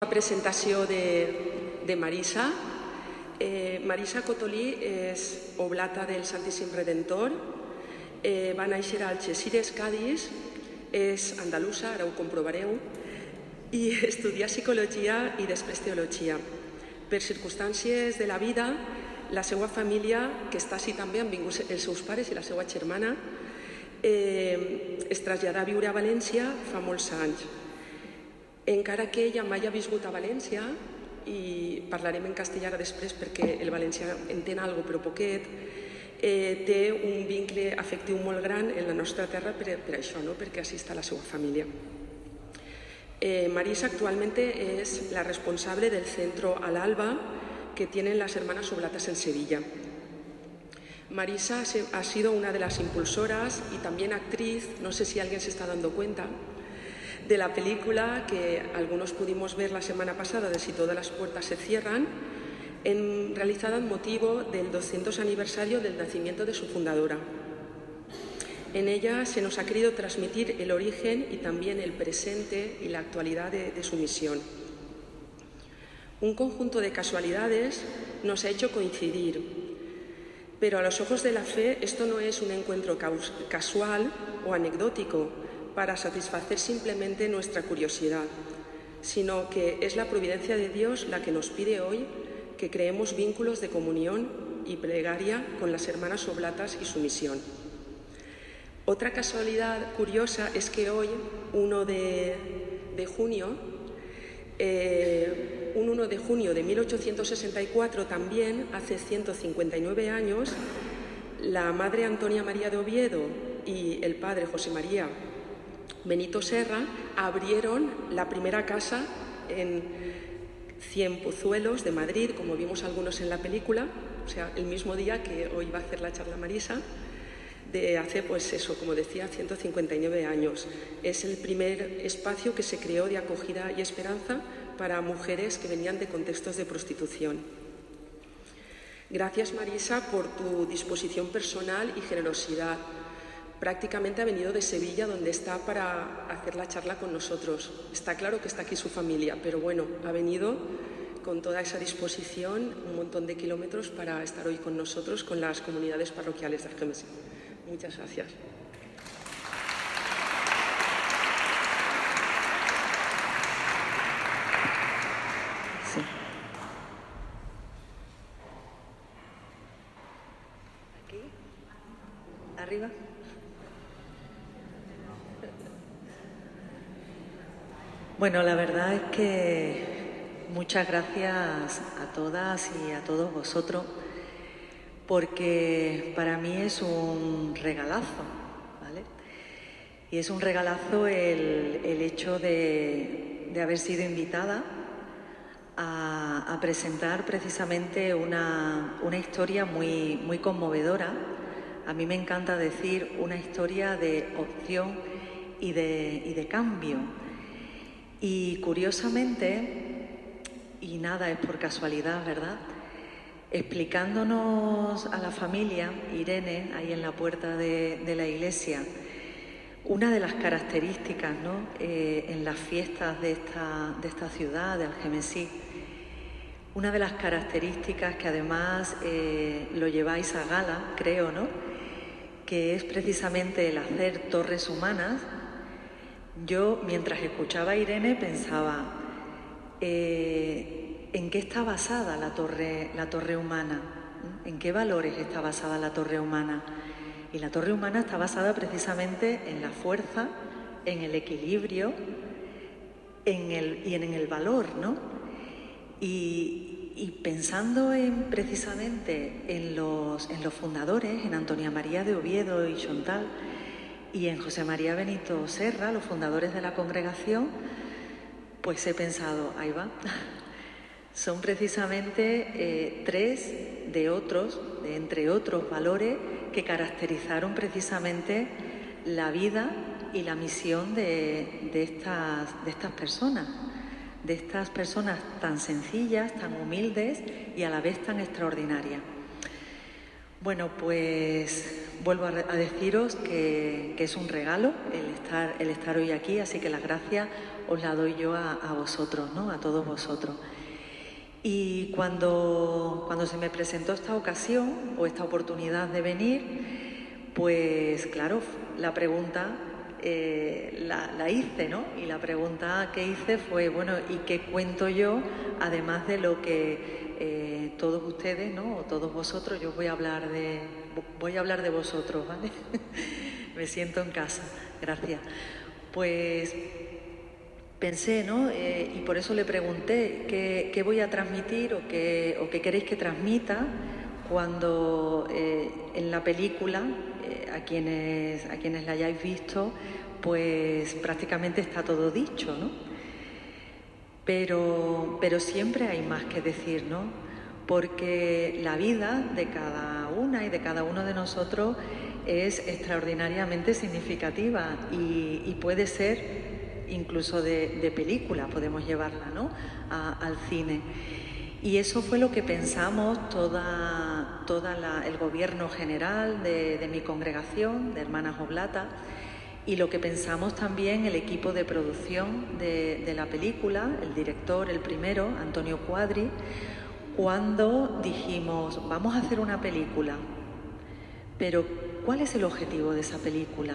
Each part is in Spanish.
La presentació de Marisa. Marisa Cotolí és oblata del Santíssim Redentor. Va néixer a Algeciras, Cádiz. És andalusa, ara ho comprovareu. I estudià psicologia i després teologia. Per circumstàncies de la vida, la seva família, que està així també, han vingut els seus pares i la seva germana, es traslladà a viure a València fa molts anys. Encara que ella mai ha viscut a València, i parlarem en castellà després perquè el valencià entén alguna cosa però poquet, té un vincle afectiu molt gran en la nostra terra per això, perquè així està la seva família. Marisa actualmente es la responsable del centro Al Alba que tienen las hermanas oblatas en Sevilla. Marisa ha sido una de las impulsoras y también actriz, no sé si alguien se está dando cuenta, de la película que algunos pudimos ver la semana pasada de Si todas las puertas se cierran, realizada en motivo del 200 aniversario del nacimiento de su fundadora. En ella se nos ha querido transmitir el origen y también el presente y la actualidad de su misión. Un conjunto de casualidades nos ha hecho coincidir, pero a los ojos de la fe esto no es un encuentro casual o anecdótico para satisfacer simplemente nuestra curiosidad, sino que es la providencia de Dios la que nos pide hoy que creemos vínculos de comunión y plegaria con las hermanas oblatas y su misión. Otra casualidad curiosa es que hoy, 1 de junio de 1864, también hace 159 años, la madre Antonia María de Oviedo y el padre José María Benito Serra abrieron la primera casa en Cienpozuelos de Madrid, como vimos algunos en la película, o sea, el mismo día que hoy va a hacer la charla Marisa, de hace, pues eso, como decía, 159 años. Es el primer espacio que se creó de acogida y esperanza para mujeres que venían de contextos de prostitución. Gracias, Marisa, por tu disposición personal y generosidad. Prácticamente ha venido de Sevilla, donde está, para hacer la charla con nosotros. Está claro que está aquí su familia, pero bueno, ha venido con toda esa disposición, un montón de kilómetros para estar hoy con nosotros, con las comunidades parroquiales de Algemesí. Muchas gracias. Sí. Aquí, arriba. Bueno, la verdad es que muchas gracias a todas y a todos vosotros, porque para mí es un regalazo, ¿vale? Y es un regalazo el hecho de haber sido invitada a presentar precisamente una historia muy conmovedora. A mí me encanta decir una historia de opción y de cambio. Y curiosamente, y nada es por casualidad, ¿verdad?, explicándonos a la familia, Irene, ahí en la puerta de la iglesia, una de las características, ¿no?, en las fiestas de esta ciudad, de Algemesí, una de las características que además lo lleváis a gala, creo, ¿no?, que es precisamente el hacer torres humanas. Yo, mientras escuchaba a Irene, pensaba, ¿en qué está basada la torre humana? ¿En qué valores está basada la torre humana? Y la torre humana está basada precisamente en la fuerza, en el equilibrio y en el valor, ¿no? Y pensando precisamente en los fundadores, en Antonia María de Oviedo y Xontal, y en José María Benito Serra, los fundadores de la congregación, pues he pensado, ahí va, son precisamente tres entre otros valores que caracterizaron precisamente la vida y la misión de estas personas tan sencillas, tan humildes y a la vez tan extraordinarias. Bueno, pues vuelvo a deciros que es un regalo el estar hoy aquí, así que las gracias os las doy yo a vosotros, ¿no? A todos vosotros. Y cuando se me presentó esta ocasión o esta oportunidad de venir, pues claro, la pregunta la hice, ¿no? Y la pregunta que hice fue, bueno, ¿y qué cuento yo? Además de lo que todos ustedes, ¿no? O todos vosotros, yo voy a hablar de vosotros, ¿vale? Me siento en casa, gracias. Pues pensé, ¿no? Y por eso le pregunté qué voy a transmitir o qué queréis que transmita cuando en la película, a quienes la hayáis visto, pues prácticamente está todo dicho, ¿no? Pero siempre hay más que decir, ¿no? Porque la vida de cada una y de cada uno de nosotros es extraordinariamente significativa y puede ser incluso de película, podemos llevarla, ¿no? Al cine. Y eso fue lo que pensamos toda el gobierno general de mi congregación, de Hermanas Oblatas, y lo que pensamos también el equipo de producción de la película, el director, el primero, Antonio Cuadri, cuando dijimos, vamos a hacer una película, pero ¿cuál es el objetivo de esa película?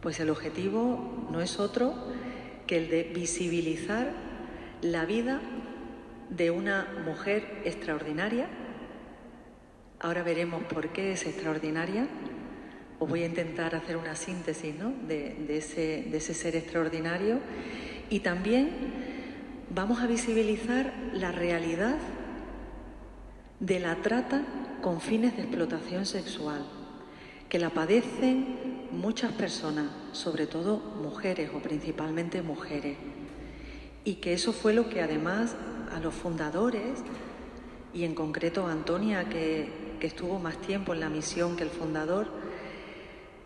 Pues el objetivo no es otro que el de visibilizar la vida de una mujer extraordinaria. Ahora veremos por qué es extraordinaria. Os voy a intentar hacer una síntesis, ¿no? de ese ser extraordinario. Y también vamos a visibilizar la realidad de la trata con fines de explotación sexual, que la padecen muchas personas, sobre todo mujeres o principalmente mujeres. Y que eso fue lo que además a los fundadores, y en concreto a Antonia, que estuvo más tiempo en la misión que el fundador,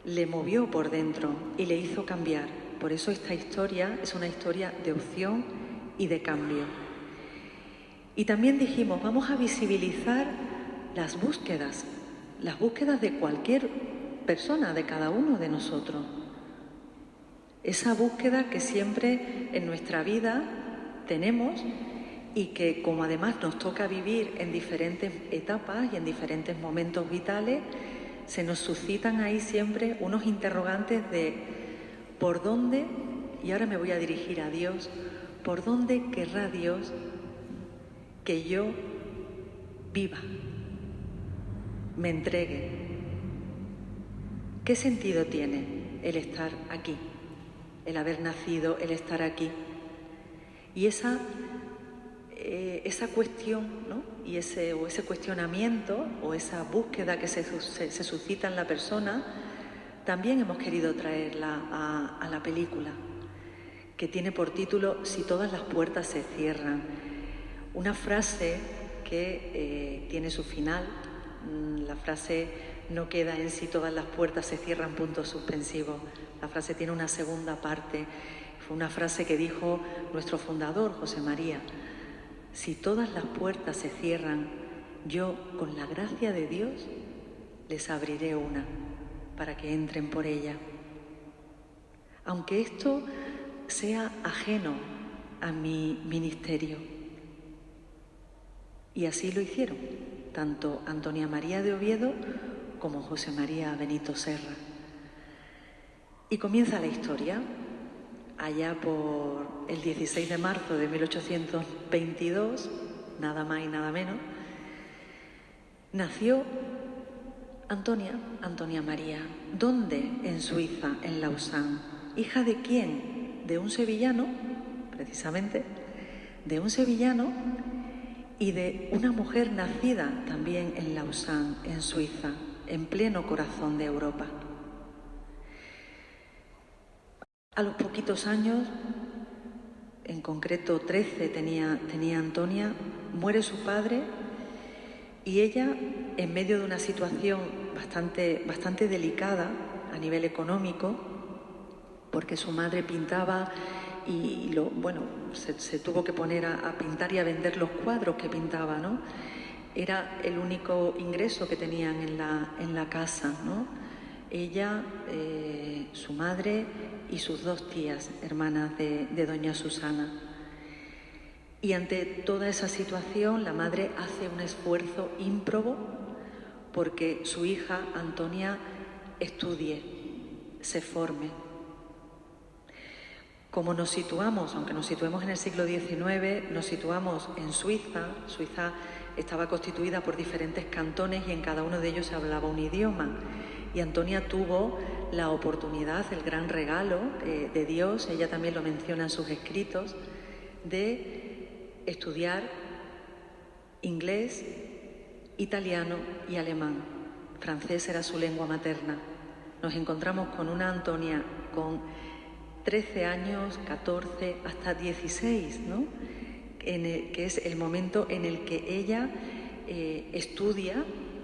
le movió por dentro y le hizo cambiar. Por eso esta historia es una historia de opción y de cambio. Y también dijimos, vamos a visibilizar las búsquedas de cualquier persona, de cada uno de nosotros. Esa búsqueda que siempre en nuestra vida tenemos y que, como además nos toca vivir en diferentes etapas y en diferentes momentos vitales, se nos suscitan ahí siempre unos interrogantes de por dónde, y ahora me voy a dirigir a Dios, por dónde querrá Dios que yo viva, me entregue. ¿Qué sentido tiene el estar aquí, el haber nacido, el estar aquí? Y esa cuestión, ¿no? Y ese cuestionamiento o esa búsqueda que se suscita en la persona, también hemos querido traerla a la película, que tiene por título Si todas las puertas se cierran. Una frase que tiene su final. La frase no queda en si todas las puertas se cierran, puntos suspensivos. La frase tiene una segunda parte. Fue una frase que dijo nuestro fundador, José María. Si todas las puertas se cierran, yo, con la gracia de Dios, les abriré una para que entren por ella. Aunque esto sea ajeno a mi ministerio. Y así lo hicieron, tanto Antonia María de Oviedo como José María Benito Serra. Y comienza la historia. Allá por el 16 de marzo de 1822, nada más y nada menos, nació Antonia María. ¿Dónde? En Suiza, en Lausanne. ¿Hija de quién? De un sevillano, precisamente, de un sevillano y de una mujer nacida también en Lausanne, en Suiza, en pleno corazón de Europa. A los poquitos años, en concreto 13 tenía Antonia, muere su padre y ella, en medio de una situación bastante delicada a nivel económico, porque su madre pintaba y se tuvo que poner a pintar y a vender los cuadros que pintaba, ¿no? era el único ingreso que tenían en la casa, ¿no? Ella, su madre y sus 2 tías, hermanas de doña Susana. Y ante toda esa situación, la madre hace un esfuerzo ímprobo porque su hija, Antonia, estudie, se forme. Como nos situamos, aunque nos situemos en el siglo XIX, nos situamos en Suiza. Suiza estaba constituida por diferentes cantones y en cada uno de ellos se hablaba un idioma. Y Antonia tuvo la oportunidad, el gran regalo de Dios, ella también lo menciona en sus escritos, de estudiar inglés, italiano y alemán. Francés era su lengua materna. Nos encontramos con una Antonia con 13 años, 14, hasta 16, ¿no? Que es el momento en el que ella estudia,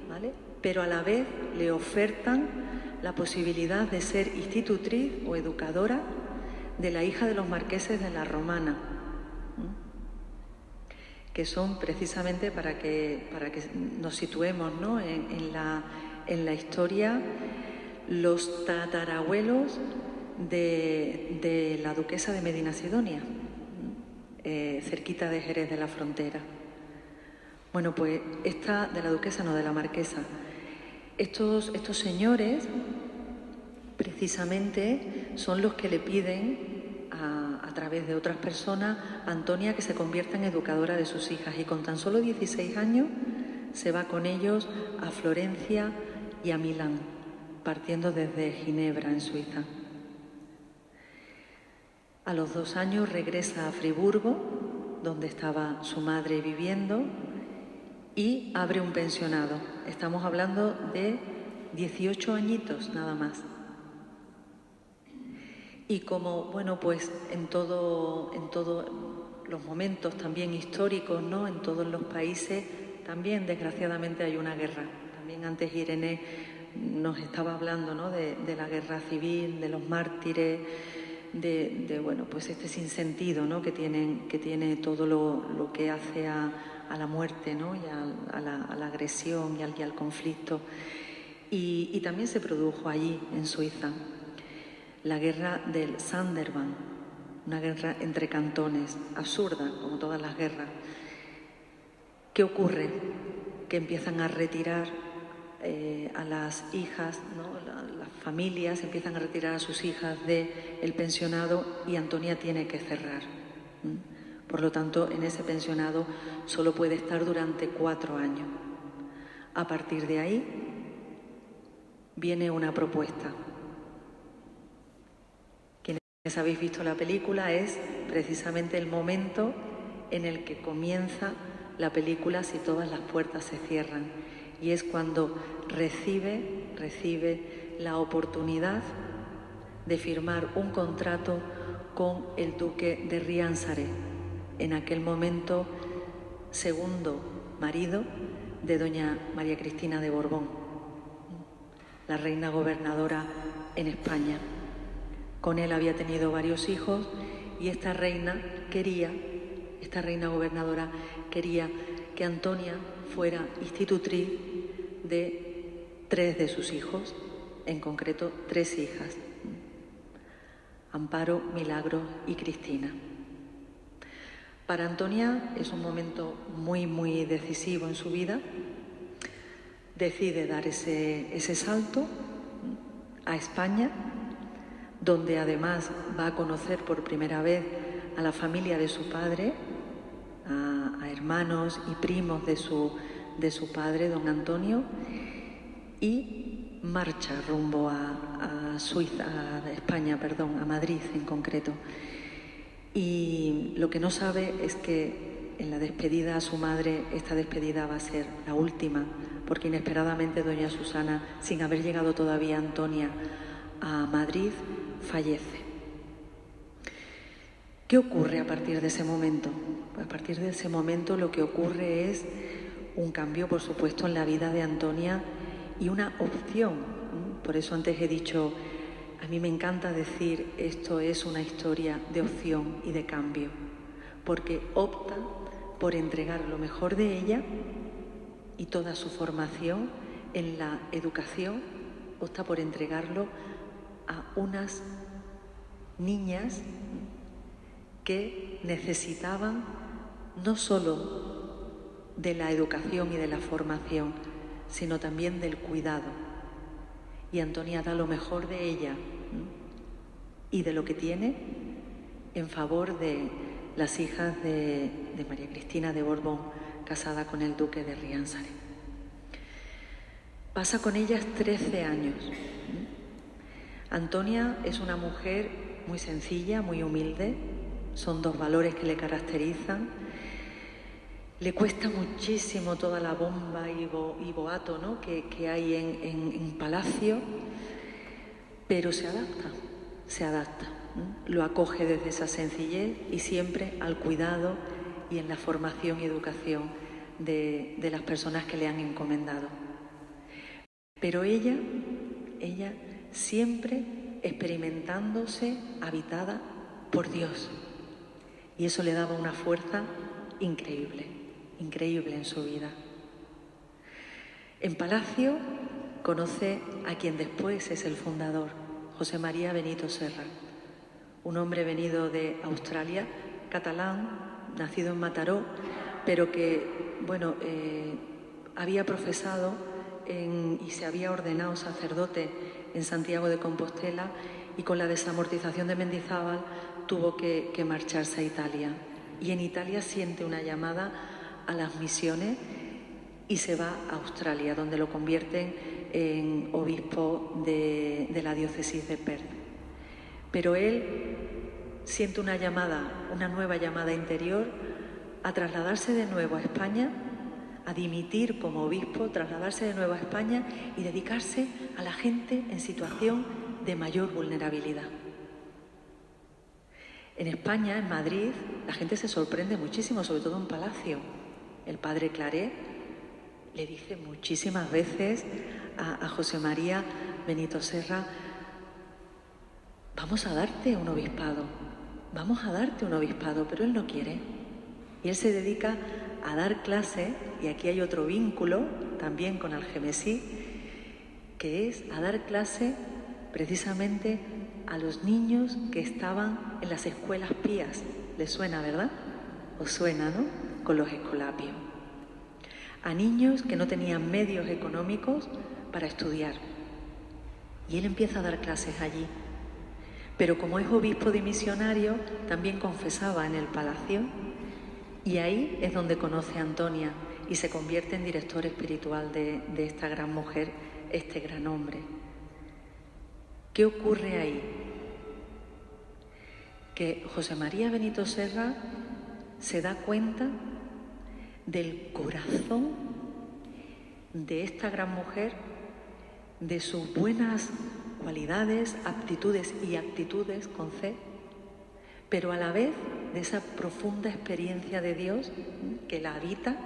¿vale? Pero a la vez le ofertan la posibilidad de ser institutriz o educadora de la hija de los marqueses de la Romana, que son precisamente para que nos situemos, ¿no? en la historia, los tatarabuelos de la duquesa de Medinasidonia, cerquita de Jerez de la Frontera. Bueno, pues esta de la duquesa, no, de la marquesa. Estos señores precisamente son los que le piden a través de otras personas a Antonia que se convierta en educadora de sus hijas, y con tan solo 16 años se va con ellos a Florencia y a Milán, partiendo desde Ginebra, en Suiza. A los 2 años regresa a Friburgo, donde estaba su madre viviendo, y abre un pensionado. Estamos hablando de 18 añitos nada más. Y como, bueno, pues en todos los momentos también históricos, ¿no? En todos los países también desgraciadamente hay una guerra. También antes Irene nos estaba hablando, ¿no? de la guerra civil, de los mártires, de bueno, pues este sinsentido, ¿no? que tiene todo lo que hace a la muerte, ¿no? y a la agresión y al conflicto. Y también se produjo allí, en Suiza, la guerra del Sanderband, una guerra entre cantones, absurda, como todas las guerras. ¿Qué ocurre? Que empiezan a retirar a las hijas, ¿no? Las familias empiezan a retirar a sus hijas del pensionado y Antonia tiene que cerrar. Por lo tanto, en ese pensionado solo puede estar durante 4 años. A partir de ahí viene una propuesta. Quienes habéis visto la película, es precisamente el momento en el que comienza la película Si todas las puertas se cierran, y es cuando recibe la oportunidad de firmar un contrato con el duque de Riánsare, en aquel momento segundo marido de doña María Cristina de Borbón, la reina gobernadora en España. Con él había tenido varios hijos y esta reina gobernadora quería que Antonia fuera institutriz de 3 de sus hijos, en concreto 3 hijas, Amparo, Milagro y Cristina. Para Antonia es un momento muy, muy decisivo en su vida. Decide dar ese salto a España, donde además va a conocer por primera vez a la familia de su padre, a hermanos y primos de su padre, don Antonio, y marcha rumbo a España, a Madrid en concreto. Y lo que no sabe es que en la despedida a su madre, esta despedida va a ser la última, porque inesperadamente doña Susana, sin haber llegado todavía Antonia a Madrid, fallece. ¿Qué ocurre a partir de ese momento? A partir de ese momento lo que ocurre es un cambio, por supuesto, en la vida de Antonia y una opción. Por eso antes he dicho, a mí me encanta decir, esto es una historia de opción y de cambio, porque opta por entregar lo mejor de ella y toda su formación en la educación opta por entregarlo a unas niñas que necesitaban no solo de la educación y de la formación, sino también del cuidado. Y Antonia da lo mejor de ella y de lo que tiene en favor de las hijas de María Cristina de Borbón, casada con el duque de Rianzares. Pasa con ellas 13 años. Antonia es una mujer muy sencilla, muy humilde, son dos valores que le caracterizan. Le cuesta muchísimo toda la bomba y boato, ¿no?, que hay en Palacio, pero se adapta, lo acoge desde esa sencillez y siempre al cuidado y en la formación y educación de las personas que le han encomendado. Pero ella siempre experimentándose habitada por Dios, y eso le daba una fuerza increíble en su vida. En Palacio conoce a quien después es el fundador, José María Benito Serra, un hombre venido de Australia, catalán, nacido en Mataró, pero que, había profesado y se había ordenado sacerdote en Santiago de Compostela, y con la desamortización de Mendizábal tuvo que marcharse a Italia. Y en Italia siente una llamada a las misiones y se va a Australia, donde lo convierten en obispo de la diócesis de Perth. Pero él siente una nueva llamada interior a trasladarse de nuevo a España, a dimitir como obispo, trasladarse de nuevo a España y dedicarse a la gente en situación de mayor vulnerabilidad. En España, en Madrid, la gente se sorprende muchísimo, sobre todo en Palacio. El padre Claret le dice muchísimas veces a José María Benito Serra: vamos a darte un obispado, pero él no quiere. Y él se dedica a dar clase, y aquí hay otro vínculo también con Algemesí, que es a dar clase precisamente a los niños que estaban en las escuelas pías. ¿Les suena, verdad? ¿Os suena, no? Con los escolapios. A niños que no tenían medios económicos para estudiar. Y él empieza a dar clases allí. Pero como es obispo dimisionario, también confesaba en el Palacio, y ahí es donde conoce a Antonia y se convierte en director espiritual de esta gran mujer, este gran hombre. ¿Qué ocurre ahí? Que José María Benito Serra se da cuenta del corazón de esta gran mujer, de sus buenas cualidades, aptitudes y actitudes con C, pero a la vez de esa profunda experiencia de Dios que la habita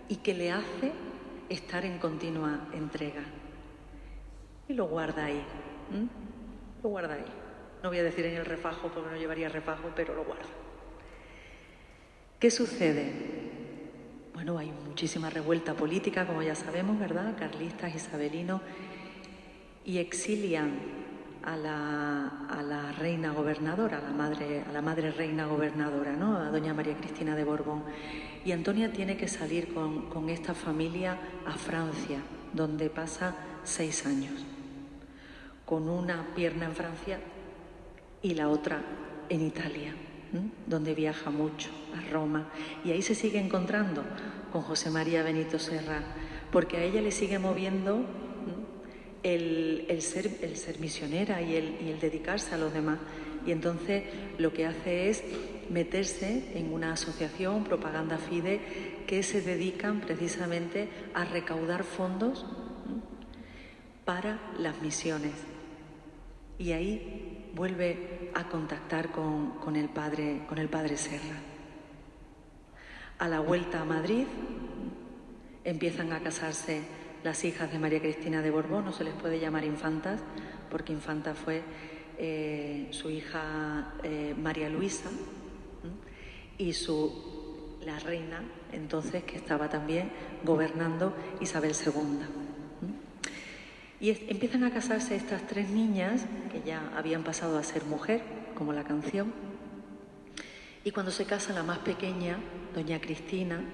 y que le hace estar en continua entrega. Y lo guarda ahí. Lo guarda ahí. No voy a decir en el refajo porque no llevaría refajo, pero lo guarda. ¿Qué sucede? Bueno, hay muchísima revuelta política, como ya sabemos, ¿verdad? Carlistas, isabelinos, y exilian a la reina gobernadora, a la madre reina gobernadora, ¿no?, a doña María Cristina de Borbón. Y Antonia tiene que salir con esta familia a Francia, donde pasa 6 años, con una pierna en Francia y la otra en Italia, donde viaja mucho, a Roma. Y ahí se sigue encontrando con José María Benito Serra, porque a ella le sigue moviendo el ser misionera y el dedicarse a los demás. Y entonces lo que hace es meterse en una asociación, Propaganda Fide, que se dedican precisamente a recaudar fondos para las misiones. Y ahí vuelve a contactar con el padre Serra. A la vuelta a Madrid empiezan a casarse las hijas de María Cristina de Borbón. No se les puede llamar infantas, porque infanta fue su hija María Luisa, y la reina, entonces que estaba también gobernando Isabel II. Y empiezan a casarse estas tres niñas, que ya habían pasado a ser mujer, como la canción. Y cuando se casa la más pequeña, doña Cristina,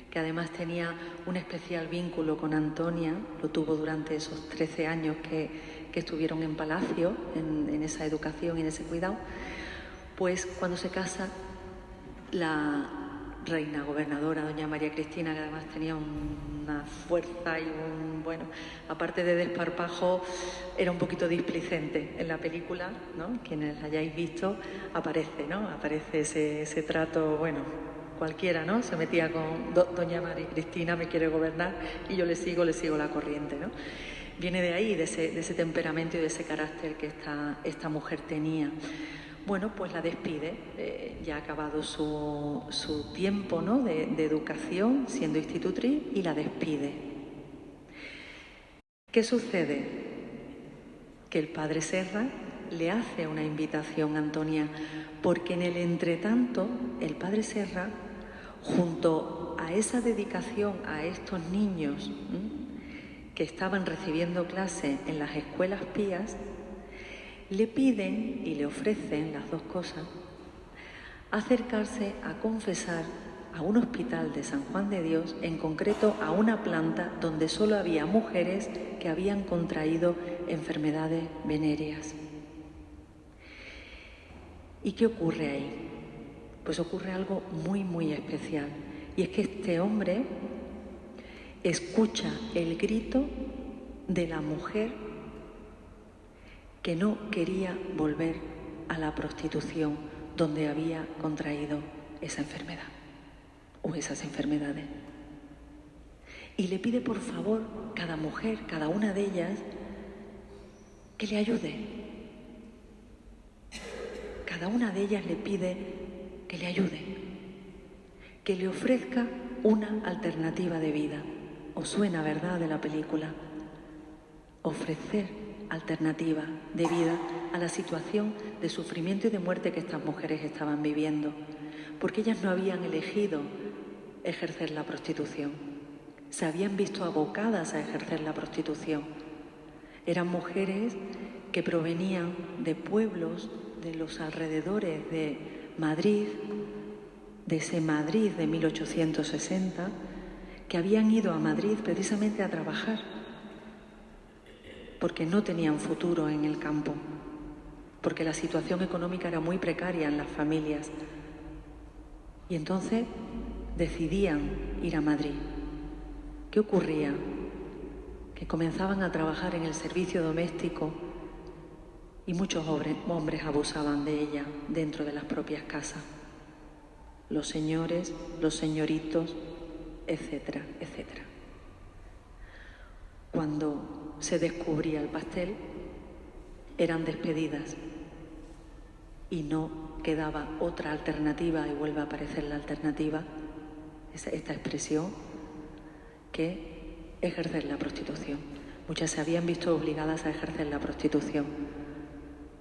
que además tenía un especial vínculo con Antonia, lo tuvo durante esos 13 años que estuvieron en palacio, en esa educación y en ese cuidado, pues cuando se casa la reina gobernadora, doña María Cristina, que además tenía una fuerza y bueno, aparte de desparpajo, era un poquito displicente en la película, ¿no? Quienes la hayáis visto, aparece, ¿no? Aparece ese trato, bueno, cualquiera, ¿no? Se metía con doña María Cristina, me quiere gobernar y yo le sigo la corriente, ¿no? Viene de ahí, de ese temperamento y de ese carácter que esta mujer tenía. Bueno, pues la despide, ya ha acabado su tiempo, ¿no?, de educación, siendo institutriz, y la despide. ¿Qué sucede? Que el padre Serra le hace una invitación a Antonia, porque en el entretanto el padre Serra, junto a esa dedicación a estos niños que estaban recibiendo clase en las escuelas pías, le piden y le ofrecen las dos cosas, acercarse a confesar a un hospital de San Juan de Dios, en concreto a una planta donde solo había mujeres que habían contraído enfermedades venéreas. ¿Y qué ocurre ahí? Pues ocurre algo muy, muy especial. Y es que este hombre escucha el grito de la mujer que no quería volver a la prostitución donde había contraído esa enfermedad o esas enfermedades. Y le pide por favor, cada mujer, cada una de ellas, que le ayude. Cada una de ellas le pide que le ayude, que le ofrezca una alternativa de vida. ¿Os suena, verdad, de la película? Ofrecer alternativa de vida a la situación de sufrimiento y de muerte que estas mujeres estaban viviendo, porque ellas no habían elegido ejercer la prostitución, se habían visto abocadas a ejercer la prostitución. Eran mujeres que provenían de pueblos de los alrededores de Madrid, de ese Madrid de 1860, que habían ido a Madrid precisamente a trabajar, porque no tenían futuro en el campo, porque la situación económica era muy precaria en las familias. Y entonces decidían ir a Madrid. ¿Qué ocurría? Que comenzaban a trabajar en el servicio doméstico y muchos hombres abusaban de ella dentro de las propias casas. Los señores, los señoritos, etcétera, etcétera. Cuando se descubría el pastel, eran despedidas y no quedaba otra alternativa, y vuelve a aparecer la alternativa, esta expresión, que ejercer la prostitución. Muchas se habían visto obligadas a ejercer la prostitución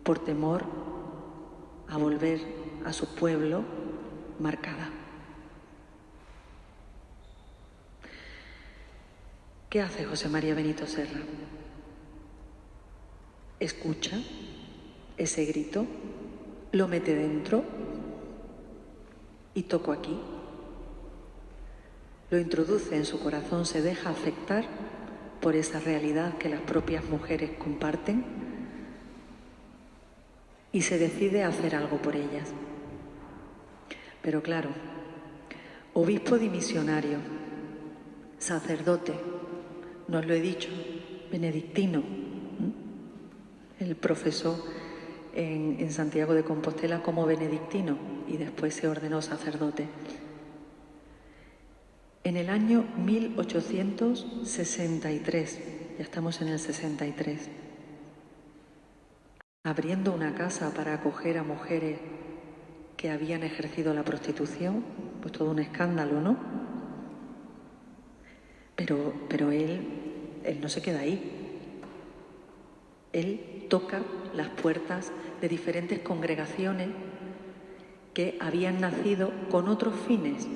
por temor a volver a su pueblo marcada. ¿Qué hace José María Benito Serra? Escucha ese grito, lo mete dentro y toco aquí. Lo introduce en su corazón, se deja afectar por esa realidad que las propias mujeres comparten y se decide a hacer algo por ellas. Pero claro, obispo dimisionario, sacerdote, no os lo he dicho, benedictino, él profesó en Santiago de Compostela como benedictino y después se ordenó sacerdote. En el año 1863, ya estamos en el 63, abriendo una casa para acoger a mujeres que habían ejercido la prostitución, pues todo un escándalo, ¿no? Pero él no se queda ahí. Él toca las puertas de diferentes congregaciones que habían nacido con otros fines.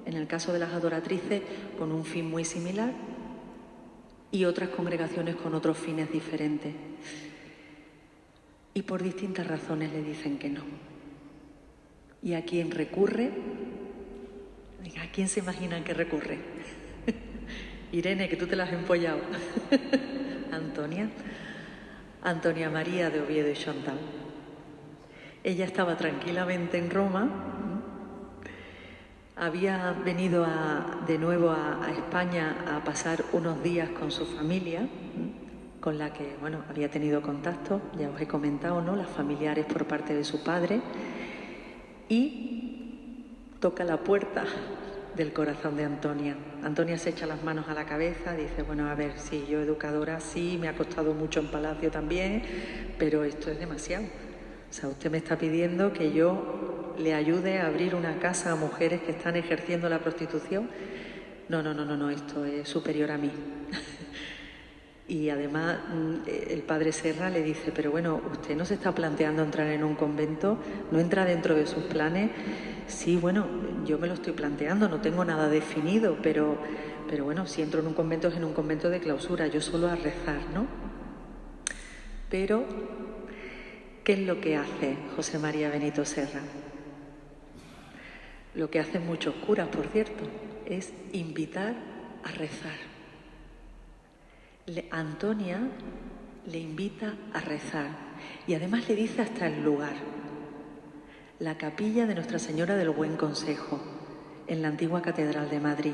En el caso de las adoratrices, con un fin muy similar, y otras congregaciones con otros fines diferentes. Y por distintas razones le dicen que no. ¿Y a quién recurre? ¿A quién se imaginan que recurre? Irene, que tú te la has empollado. Antonia María de Oviedo y Chantal. Ella estaba tranquilamente en Roma, había venido de nuevo a España a pasar unos días con su familia, con la que, bueno, había tenido contacto, ya os he comentado, ¿no?, las familiares por parte de su padre, y toca la puerta del corazón de Antonia. Antonia se echa las manos a la cabeza, dice, bueno, a ver, sí, yo educadora, sí, me ha costado mucho en Palacio también, pero esto es demasiado. O sea, usted me está pidiendo que yo le ayude a abrir una casa a mujeres que están ejerciendo la prostitución. No, esto es superior a mí. Y además el padre Serra le dice, pero bueno, usted no se está planteando entrar en un convento, no entra dentro de sus planes. Sí, bueno, yo me lo estoy planteando, no tengo nada definido, pero bueno, si entro en un convento es en un convento de clausura, yo solo a rezar, ¿no? Pero, ¿qué es lo que hace José María Benito Serra? Lo que hacen muchos curas, por cierto, es invitar a rezar. Antonia le invita a rezar y además le dice hasta el lugar. La capilla de Nuestra Señora del Buen Consejo, en la antigua Catedral de Madrid,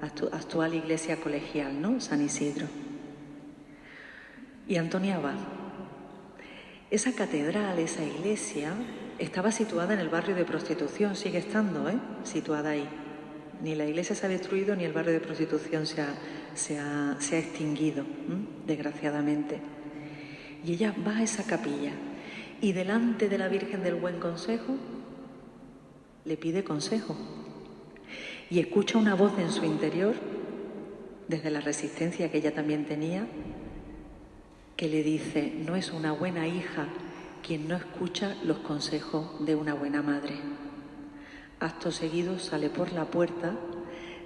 actual iglesia colegial, ¿no?, San Isidro. Y Antonia va. Esa catedral, esa iglesia, estaba situada en el barrio de prostitución, sigue estando, situada ahí. Ni la iglesia se ha destruido ni el barrio de prostitución se ha extinguido, desgraciadamente. Y ella va a esa capilla y delante de la Virgen del Buen Consejo le pide consejo y escucha una voz en su interior, desde la resistencia que ella también tenía, que le dice, no es una buena hija quien no escucha los consejos de una buena madre. Acto seguido sale por la puerta,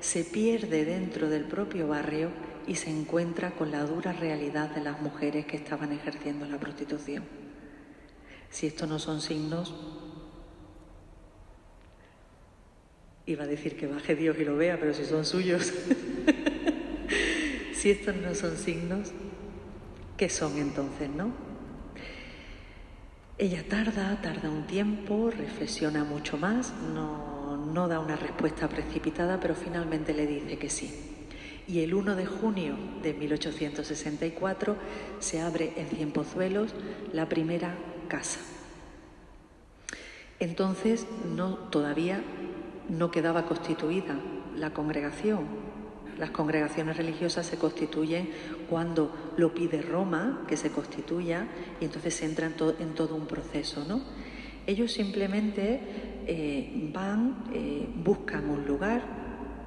se pierde dentro del propio barrio y se encuentra con la dura realidad de las mujeres que estaban ejerciendo la prostitución. Si estos no son signos, iba a decir que baje Dios y lo vea, pero si son suyos, si estos no son signos, ¿qué son entonces, no? Ella tarda un tiempo, reflexiona mucho más, no da una respuesta precipitada, pero finalmente le dice que sí. Y el 1 de junio de 1864 se abre en Cienpozuelos la primera casa. Entonces todavía no quedaba constituida la congregación. Las congregaciones religiosas se constituyen cuando lo pide Roma, que se constituya, y entonces se entra en todo un proceso, ¿no? Ellos simplemente buscan un lugar,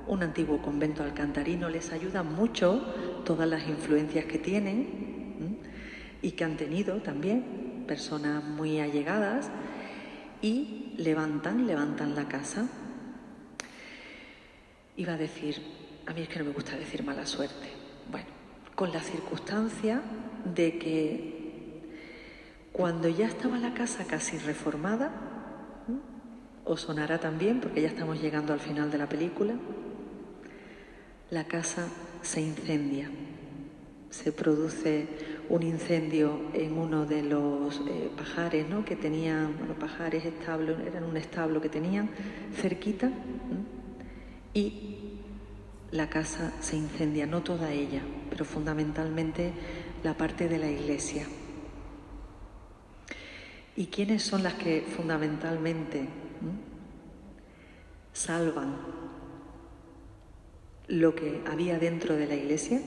un antiguo convento alcantarino, les ayuda mucho todas las influencias que tienen y que han tenido también personas muy allegadas, y levantan la casa. Iba a decir, a mí es que no me gusta decir mala suerte. Bueno, con la circunstancia de que cuando ya estaba la casa casi reformada, os sonará también porque ya estamos llegando al final de la película, la casa se incendia. Se produce un incendio en uno de los pajares, ¿no?, que tenían, pajares, establos, eran un establo que tenían cerquita, y la casa se incendia, no toda ella, pero fundamentalmente la parte de la iglesia. ¿Y quiénes son las que fundamentalmente salvan lo que había dentro de la iglesia?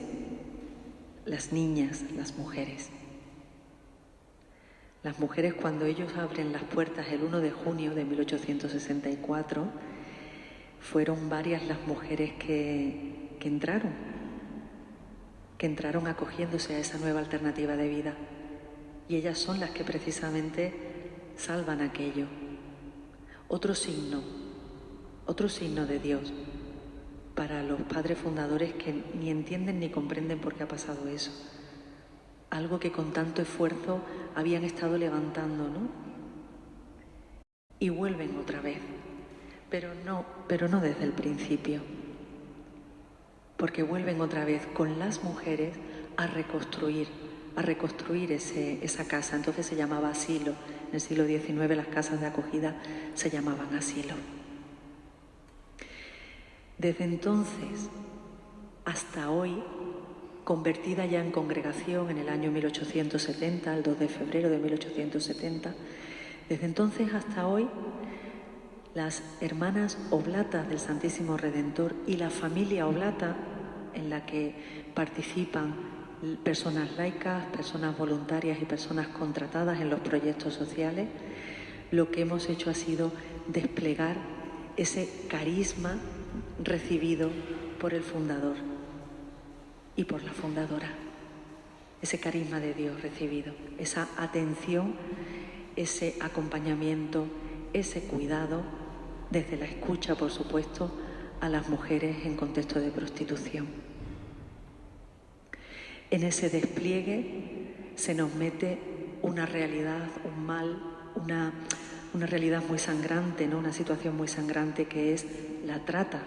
Las niñas, las mujeres. Las mujeres, cuando ellos abren las puertas el 1 de junio de 1864, fueron varias las mujeres que entraron acogiéndose a esa nueva alternativa de vida. Y ellas son las que precisamente salvan aquello. otro signo de Dios para los padres fundadores que ni entienden ni comprenden por qué ha pasado eso. Algo que con tanto esfuerzo habían estado levantando, ¿no? Y vuelven otra vez, pero no desde el principio, porque vuelven otra vez con las mujeres a reconstruir esa casa. Entonces se llamaba asilo. En el siglo XIX las casas de acogida se llamaban asilo. Desde entonces hasta hoy, convertida ya en congregación en el año 1870, el 2 de febrero de 1870, desde entonces hasta hoy, las hermanas oblatas del Santísimo Redentor y la familia oblata, en la que participan personas laicas, personas voluntarias y personas contratadas en los proyectos sociales, lo que hemos hecho ha sido desplegar ese carisma recibido por el fundador y por la fundadora, ese carisma de Dios recibido, esa atención, ese acompañamiento, ese cuidado, desde la escucha, por supuesto, a las mujeres en contexto de prostitución. En ese despliegue se nos mete una realidad, un mal, una realidad muy sangrante, ¿no? Una situación muy sangrante que es la trata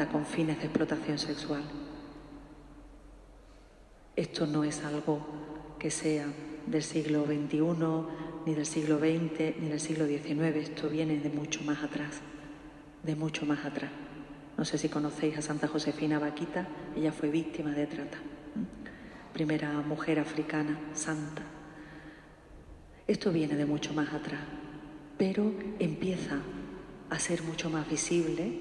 con fines de explotación sexual. Esto no es algo que sea del siglo XXI, ni del siglo XX, ni del siglo XIX. Esto viene de mucho más atrás, No sé si conocéis a Santa Josefina Vaquita, ella fue víctima de trata. Primera mujer africana, santa. Esto viene de mucho más atrás, pero empieza a ser mucho más visible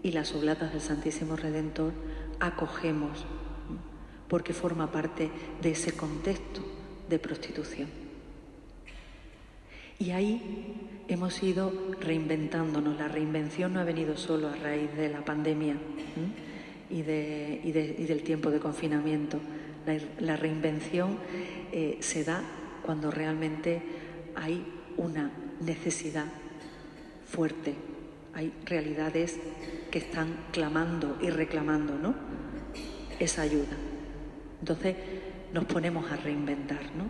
y las oblatas del Santísimo Redentor acogemos, porque forma parte de ese contexto de prostitución. Y ahí hemos ido reinventándonos. La reinvención no ha venido solo a raíz de la pandemia y del tiempo de confinamiento. La reinvención se da cuando realmente hay una necesidad fuerte. Hay realidades que están clamando y reclamando, ¿no?, esa ayuda. Entonces nos ponemos a reinventar, ¿no?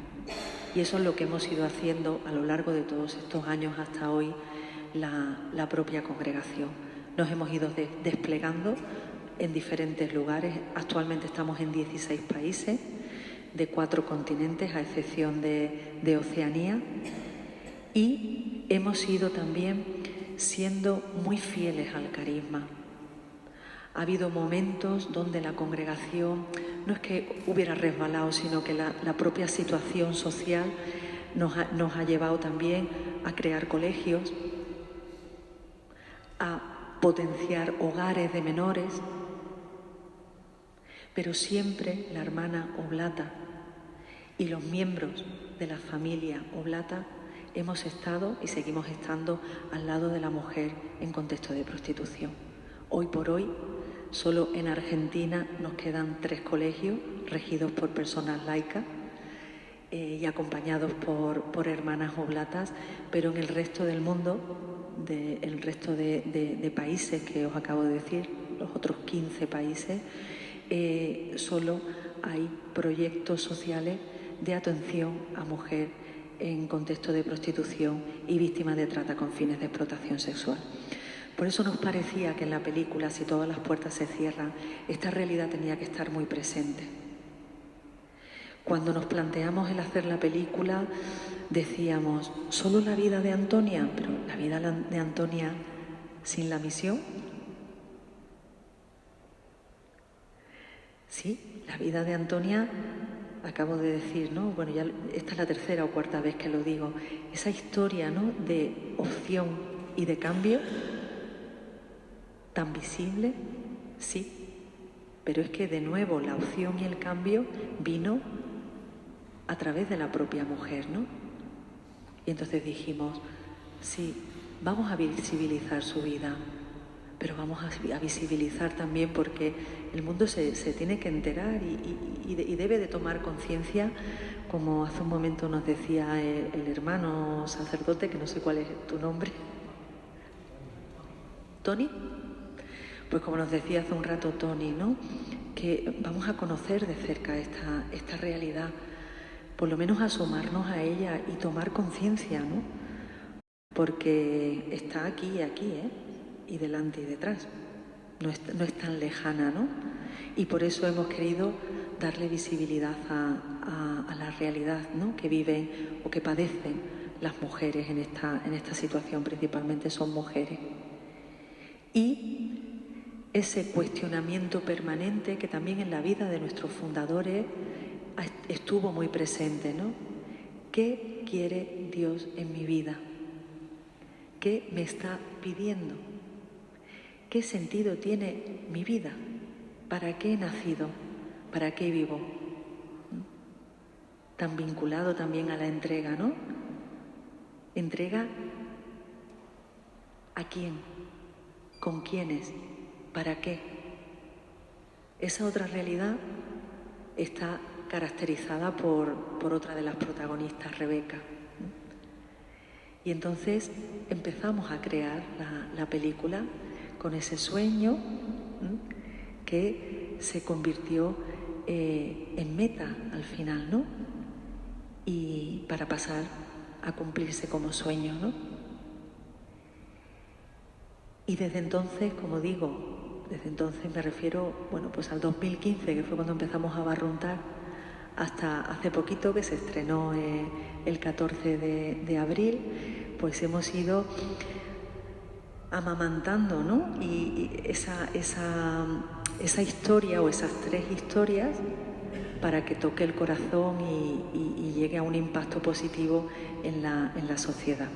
Y eso es lo que hemos ido haciendo a lo largo de todos estos años hasta hoy, la propia congregación. Nos hemos ido desplegando en diferentes lugares. Actualmente estamos en 16 países de 4 continentes, a excepción de Oceanía, y hemos ido también siendo muy fieles al carisma. Ha habido momentos donde la congregación no es que hubiera resbalado, sino que la propia situación social nos ha llevado también a crear colegios, a potenciar hogares de menores, pero siempre la hermana oblata y los miembros de la familia oblata hemos estado y seguimos estando al lado de la mujer en contexto de prostitución. Hoy por hoy, solo en Argentina nos quedan 3 colegios regidos por personas laicas y acompañados por hermanas oblatas, pero en el resto del mundo, el resto de países que os acabo de decir, los otros 15 países, solo hay proyectos sociales de atención a mujer en contexto de prostitución y víctimas de trata con fines de explotación sexual. Por eso nos parecía que en la película, si todas las puertas se cierran, esta realidad tenía que estar muy presente. Cuando nos planteamos el hacer la película, decíamos, ¿solo la vida de Antonia? Pero la vida de Antonia sin la misión. Sí, la vida de Antonia, acabo de decir, ¿no? Bueno, ya esta es la 3ª o 4ª vez que lo digo. Esa historia, ¿no?, de opción y de cambio, tan visible, sí, pero es que de nuevo la opción y el cambio vino a través de la propia mujer, ¿no? Y entonces dijimos, sí, vamos a visibilizar su vida, pero vamos a visibilizar también porque el mundo se tiene que enterar y debe de tomar conciencia, como hace un momento nos decía el hermano sacerdote, que no sé cuál es tu nombre, Tony, pues como nos decía hace un rato Tony, ¿no? Que vamos a conocer de cerca esta realidad, por lo menos asomarnos a ella y tomar conciencia, ¿no? Porque está aquí y aquí, y delante y detrás. No es tan lejana, ¿no? Y por eso hemos querido darle visibilidad a la realidad, ¿no? Que viven o que padecen las mujeres en esta situación, principalmente son mujeres. Y ese cuestionamiento permanente que también en la vida de nuestros fundadores estuvo muy presente, ¿no? ¿Qué quiere Dios en mi vida? ¿Qué me está pidiendo? ¿Qué sentido tiene mi vida? ¿Para qué he nacido? ¿Para qué vivo? Tan vinculado también a la entrega, ¿no? ¿Entrega a quién? ¿Con quiénes? ¿Para qué? Esa otra realidad está caracterizada por otra de las protagonistas, Rebeca. Y entonces empezamos a crear la película con ese sueño que se convirtió en meta al final, ¿no? Y para pasar a cumplirse como sueño, ¿no? Y desde entonces, como digo, desde entonces me refiero, bueno, pues al 2015, que fue cuando empezamos a barruntar, hasta hace poquito, que se estrenó el 14 de abril, pues hemos ido amamantando, ¿no? Y esa historia o esas 3 historias para que toque el corazón y llegue a un impacto positivo en la sociedad.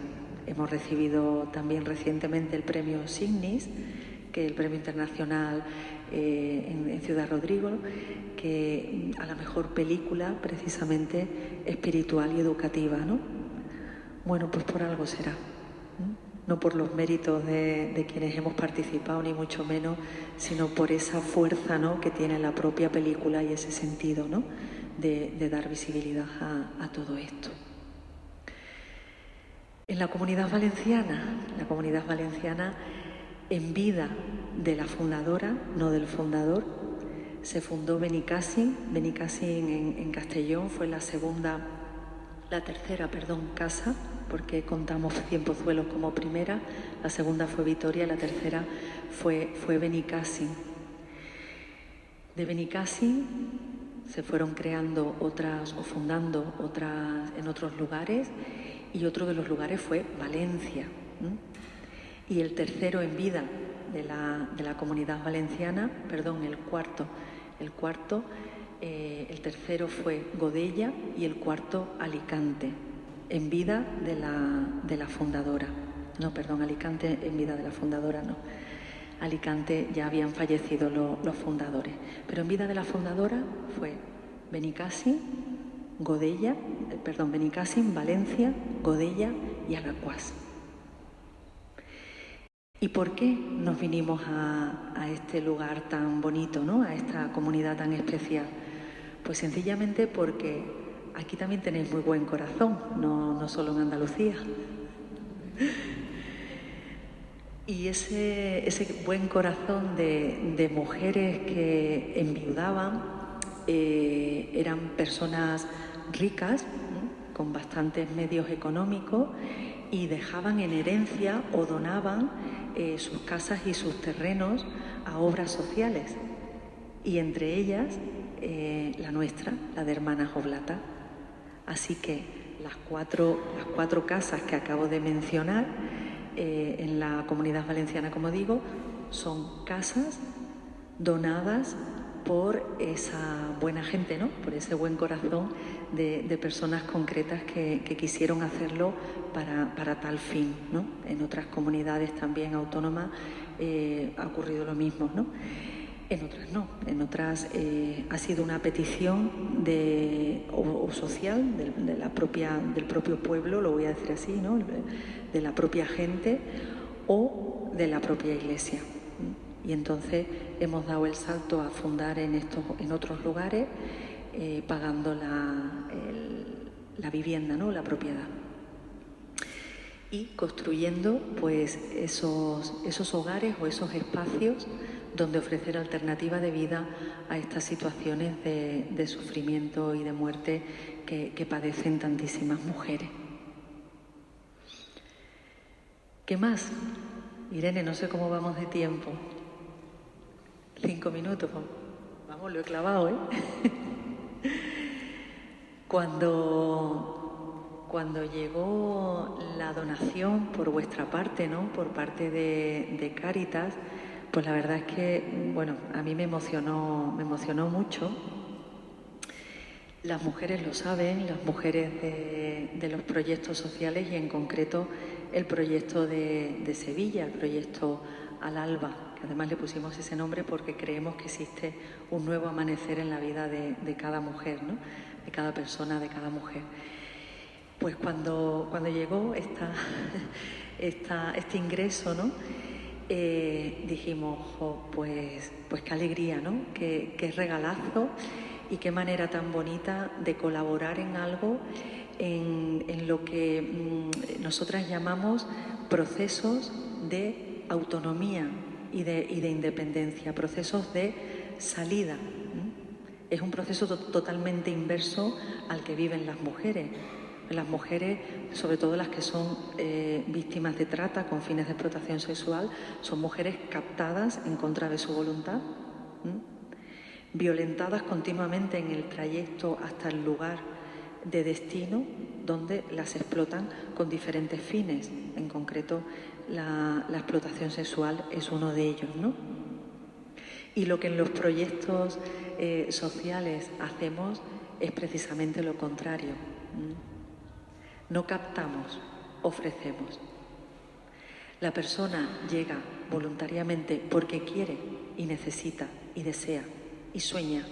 Hemos recibido también recientemente el premio Signis, que es el premio internacional en Ciudad Rodrigo, que a la mejor película precisamente espiritual y educativa, ¿no? Bueno, pues por algo será, no por los méritos de quienes hemos participado, ni mucho menos, sino por esa fuerza, ¿no?, que tiene la propia película y ese sentido, ¿no?, de dar visibilidad a todo esto. En la Comunidad Valenciana en vida de la fundadora, no del fundador, se fundó Benicàssim. Benicàssim en Castellón fue la tercera casa, porque contamos Cienpozuelos como primera, la segunda fue Vitoria, la tercera fue Benicàssim. De Benicàssim se fueron creando otras o fundando otras en otros lugares, y otro de los lugares fue Valencia. Y el tercero en vida de la Comunidad Valenciana, el tercero fue Godella y el cuarto Alicante, en vida de la fundadora. Alicante en vida de la fundadora no. Alicante ya habían fallecido los fundadores, pero en vida de la fundadora fue Benicàssim, Valencia, Godella y Alaquàs. ¿Y por qué nos vinimos a este lugar tan bonito, ¿no?, a esta comunidad tan especial? Pues sencillamente porque aquí también tenéis muy buen corazón, no solo en Andalucía. Y ese buen corazón de mujeres que enviudaban, eran personas ricas, con bastantes medios económicos, y dejaban en herencia o donaban sus casas y sus terrenos a obras sociales, y entre ellas la nuestra, la de Hermanas Oblata. Así que las cuatro casas que acabo de mencionar en la Comunidad Valenciana, como digo, son casas donadas por esa buena gente, ¿no?, por ese buen corazón de personas concretas que quisieron hacerlo para tal fin, ¿no? En otras comunidades también autónomas ha ocurrido lo mismo, ¿no? En otras no, en otras ha sido una petición social del propio pueblo, lo voy a decir así, ¿no?, de la propia gente o de la propia Iglesia. Y entonces hemos dado el salto a fundar en otros lugares, pagando la vivienda, ¿no?, la propiedad. y construyendo pues esos hogares o esos espacios donde ofrecer alternativa de vida a estas situaciones de sufrimiento y de muerte que padecen tantísimas mujeres. ¿Qué más? Irene, no sé cómo vamos de tiempo. 5 minutos, vamos, lo he clavado, ¿eh? Cuando llegó la donación por vuestra parte, ¿no? Por parte de Cáritas, pues la verdad es que, bueno, a mí me emocionó mucho. Las mujeres lo saben, las mujeres de los proyectos sociales y en concreto el proyecto de Sevilla, el proyecto Al Alba, que además le pusimos ese nombre porque creemos que existe un nuevo amanecer en la vida de cada mujer, ¿no? De cada persona, de cada mujer. Pues cuando llegó este ingreso, ¿no? Dijimos, pues qué alegría, ¿no? Qué regalazo y qué manera tan bonita de colaborar en algo en lo que nosotras llamamos procesos de autonomía y de independencia, procesos de salida. Es un proceso totalmente inverso al que viven las mujeres. Las mujeres, sobre todo las que son víctimas de trata con fines de explotación sexual, son mujeres captadas en contra de su voluntad, violentadas continuamente en el trayecto hasta el lugar de destino donde las explotan con diferentes fines. En concreto, la explotación sexual es uno de ellos, ¿no? Y lo que en los proyectos sociales hacemos es precisamente lo contrario. No captamos, ofrecemos. La persona llega voluntariamente porque quiere y necesita y desea y sueña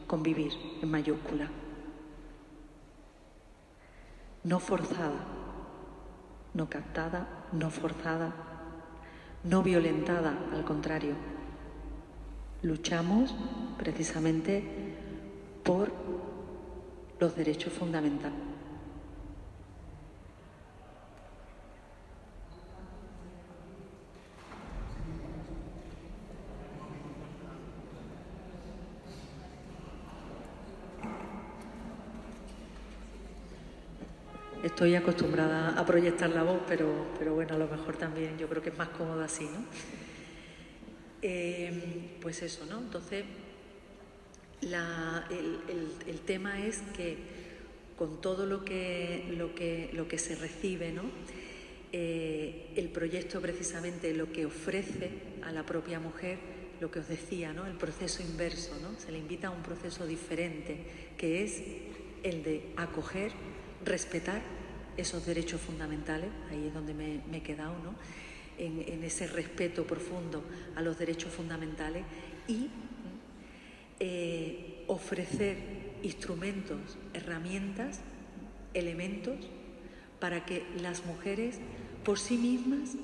con vivir en mayúscula. No forzada, no captada, no forzada, no violentada, al contrario. Luchamos precisamente por los derechos fundamentales. Estoy acostumbrada a proyectar la voz, pero bueno, a lo mejor también yo creo que es más cómodo así, ¿no? Pues eso, ¿no? Entonces, el tema es que con todo lo que se recibe, ¿no? El proyecto precisamente lo que ofrece a la propia mujer, lo que os decía, ¿no? El proceso inverso, ¿no? Se le invita a un proceso diferente, que es el de acoger, respetar esos derechos fundamentales. Ahí es donde me he quedado, ¿no? En ese respeto profundo a los derechos fundamentales y ofrecer instrumentos, herramientas, elementos para que las mujeres por sí mismas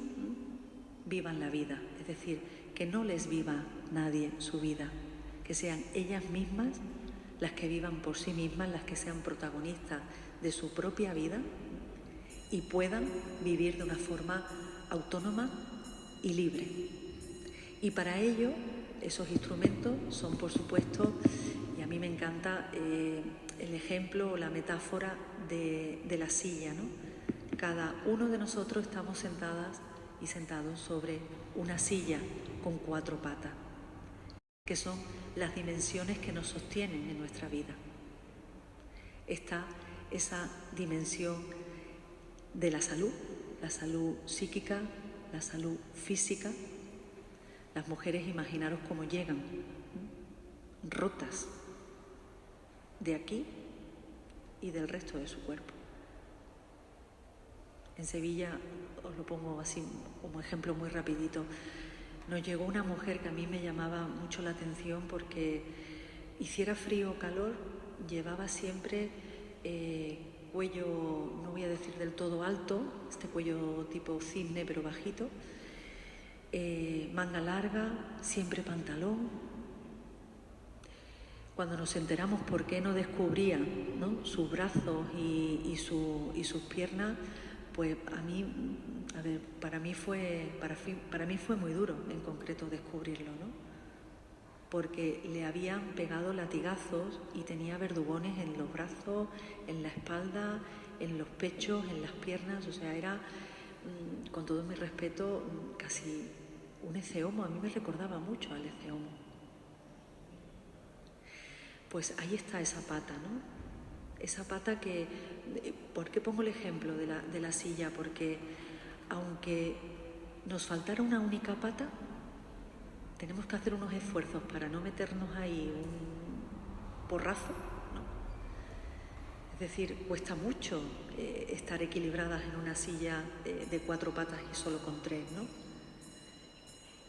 vivan la vida, es decir, que no les viva nadie su vida, que sean ellas mismas las que vivan por sí mismas, las que sean protagonistas de su propia vida y puedan vivir de una forma autónoma y libre. Y para ello, esos instrumentos son, por supuesto, y a mí me encanta el ejemplo o la metáfora de la silla, ¿no? Cada uno de nosotros estamos sentadas y sentados sobre una silla con 4 patas, que son las dimensiones que nos sostienen en nuestra vida. Está esa dimensión de la salud psíquica, la salud física. Las mujeres, imaginaros cómo llegan, rotas de aquí y del resto de su cuerpo. En Sevilla, os lo pongo así como ejemplo muy rapidito, nos llegó una mujer que a mí me llamaba mucho la atención porque hiciera frío o calor, llevaba siempre cuello, no voy a decir del todo alto, este cuello tipo cisne pero bajito, manga larga, siempre pantalón. Cuando nos enteramos por qué no descubría, ¿no?, sus brazos y sus piernas, Pues a mí, a ver, para mí fue muy duro en concreto descubrirlo, ¿no? Porque le habían pegado latigazos y tenía verdugones en los brazos, en la espalda, en los pechos, en las piernas. O sea, era, con todo mi respeto, casi un eceomo. A mí me recordaba mucho al eceomo. Pues ahí está esa pata, ¿no? Esa pata que... ¿Por qué pongo el ejemplo de la silla? Porque aunque nos faltara una única pata, tenemos que hacer unos esfuerzos para no meternos ahí un porrazo, ¿no? Es decir, cuesta mucho estar equilibradas en una silla de 4 patas y solo con 3, ¿no?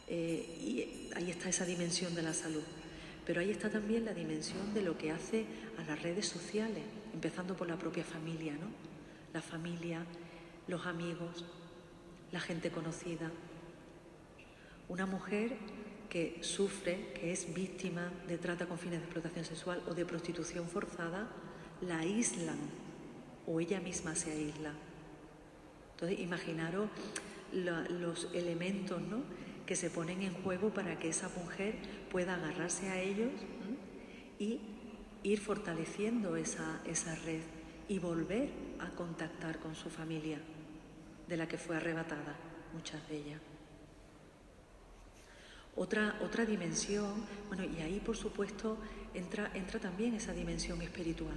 Y ahí está esa dimensión de la salud. Pero ahí está también la dimensión de lo que hace a las redes sociales, empezando por la propia familia, ¿no? La familia, los amigos, la gente conocida. Una mujer que sufre, que es víctima de trata con fines de explotación sexual o de prostitución forzada, la aíslan o ella misma se aísla. Entonces, imaginaros los elementos, ¿no?, que se ponen en juego para que esa mujer pueda agarrarse a ellos, ¿no?, y ir fortaleciendo esa red y volver a contactar con su familia, de la que fue arrebatada, muchas de ellas. Otra dimensión, bueno, y ahí por supuesto entra también esa dimensión espiritual.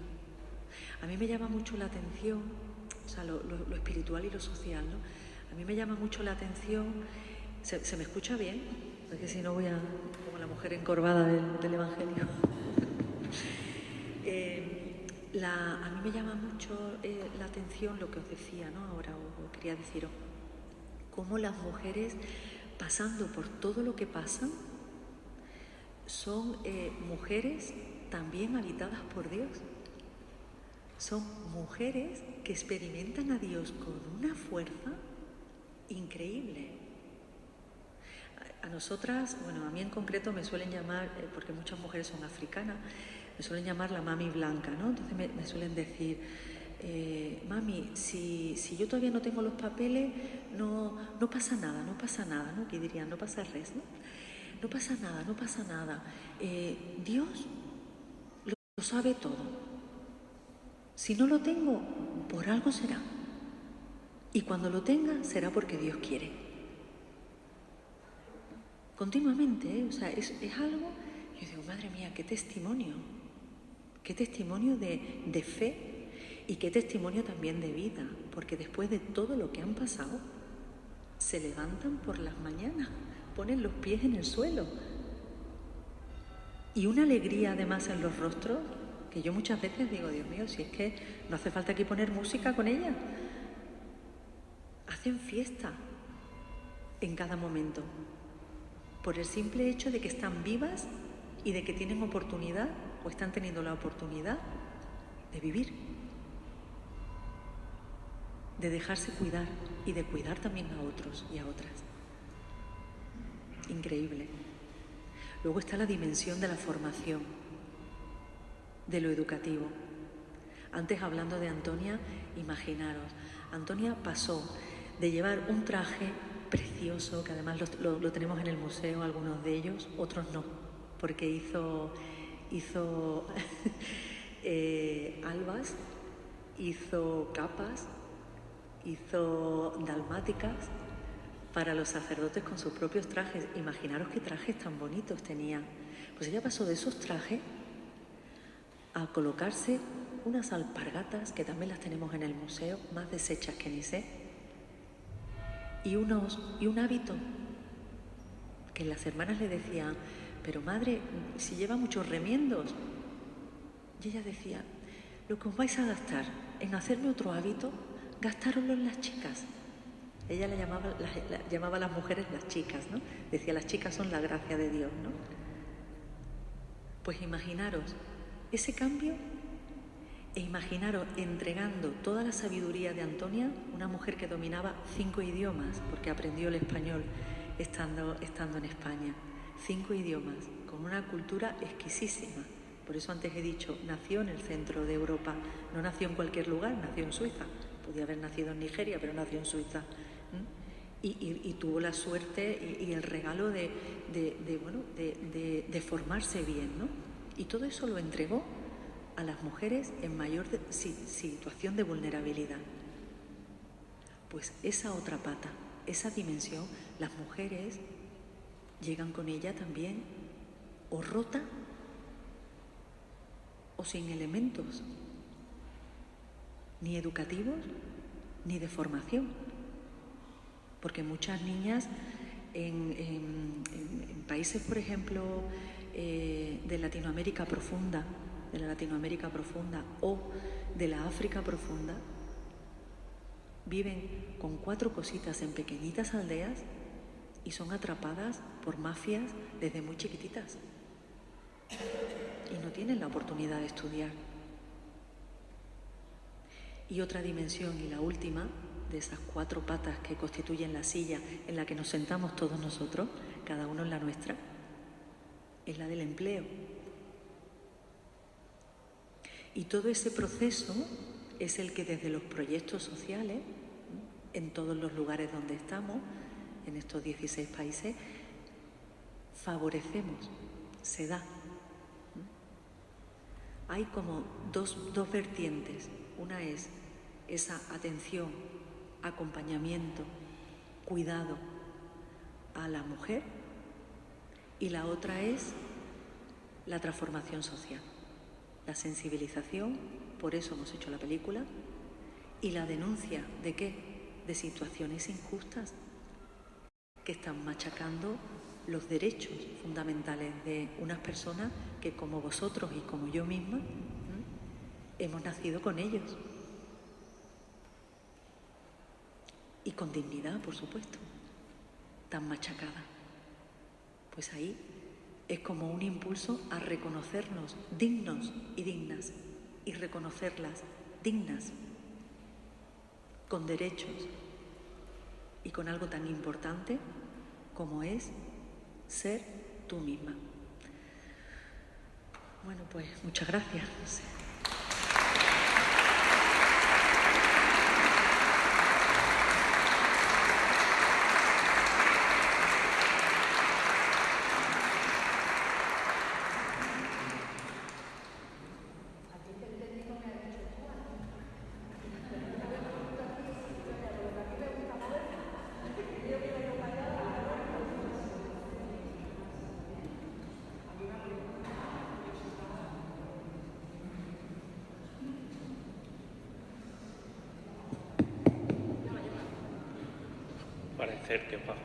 A mí me llama mucho la atención, o sea, lo espiritual y lo social, ¿no? A mí me llama mucho la atención, ¿se me escucha bien? Porque si no voy a, como la mujer encorvada del Evangelio. A mí me llama mucho la atención lo que os decía, ¿no? Ahora os quería deciros, cómo las mujeres, pasando por todo lo que pasan, son mujeres también habitadas por Dios. Son mujeres que experimentan a Dios con una fuerza increíble. A nosotras, bueno, a mí en concreto me suelen llamar, porque muchas mujeres son africanas, me suelen llamar la mami blanca, ¿no? Entonces me suelen decir, mami, si yo todavía no tengo los papeles, no pasa nada, ¿no? Que dirían, no pasa res, ¿no? No pasa nada. Dios lo sabe todo. Si no lo tengo, por algo será. Y cuando lo tenga, será porque Dios quiere. Continuamente, ¿eh? O sea, es algo... Yo digo, madre mía, qué testimonio de fe y qué testimonio también de vida, porque después de todo lo que han pasado, se levantan por las mañanas, ponen los pies en el suelo. Y una alegría además en los rostros, que yo muchas veces digo, Dios mío, si es que no hace falta aquí poner música con ella. Hacen fiesta en cada momento, por el simple hecho de que están vivas y de que tienen oportunidad, o están teniendo la oportunidad de vivir, de dejarse cuidar y de cuidar también a otros y a otras. Increíble. Luego está la dimensión de la formación, de lo educativo. Antes, hablando de Antonia, imaginaros, Antonia pasó de llevar un traje precioso, que además lo tenemos en el museo, algunos de ellos, otros no, porque hizo albas, hizo capas, hizo dalmáticas para los sacerdotes con sus propios trajes. Imaginaros qué trajes tan bonitos tenía. Pues ella pasó de esos trajes a colocarse unas alpargatas, que también las tenemos en el museo, más deshechas que ni sé, y un hábito que las hermanas le decían, pero madre, si lleva muchos remiendos. Y ella decía, lo que os vais a gastar en hacerme otro hábito, gastároslo en las chicas. Ella llamaba a las mujeres las chicas, ¿no? Decía, las chicas son la gracia de Dios, ¿no? Pues imaginaros ese cambio e imaginaros entregando toda la sabiduría de Antonia, una mujer que dominaba 5 idiomas, porque aprendió el español estando en España. 5 idiomas, con una cultura exquisísima. Por eso antes he dicho, nació en el centro de Europa, no nació en cualquier lugar, nació en Suiza, podía haber nacido en Nigeria, pero nació en Suiza. Y tuvo la suerte y el regalo de formarse bien, ¿no? Y todo eso lo entregó a las mujeres en mayor situación de vulnerabilidad. Pues esa otra pata, esa dimensión, las mujeres llegan con ella también o rota o sin elementos, ni educativos ni de formación. Porque muchas niñas en países, por ejemplo, de Latinoamérica profunda, o de la África profunda, viven con 4 cositas en pequeñitas aldeas y son atrapadas por mafias desde muy chiquititas y no tienen la oportunidad de estudiar. Y otra dimensión, y la última, de esas 4 patas que constituyen la silla en la que nos sentamos todos nosotros, cada uno en la nuestra, es la del empleo. Y todo ese proceso es el que desde los proyectos sociales, en todos los lugares donde estamos, en estos 16 países, favorecemos, se da. Hay como dos vertientes. Una es esa atención, acompañamiento, cuidado a la mujer, y la otra es la transformación social, la sensibilización, por eso hemos hecho la película, y la denuncia de ¿qué? De situaciones injustas que están machacando los derechos fundamentales de unas personas que, como vosotros y como yo misma, hemos nacido con ellos. Y con dignidad, por supuesto, tan machacada. Pues ahí es como un impulso a reconocernos dignos y dignas, y reconocerlas dignas, con derechos y con algo tan importante como es ser tú misma. Bueno, pues muchas gracias. Parecer que va.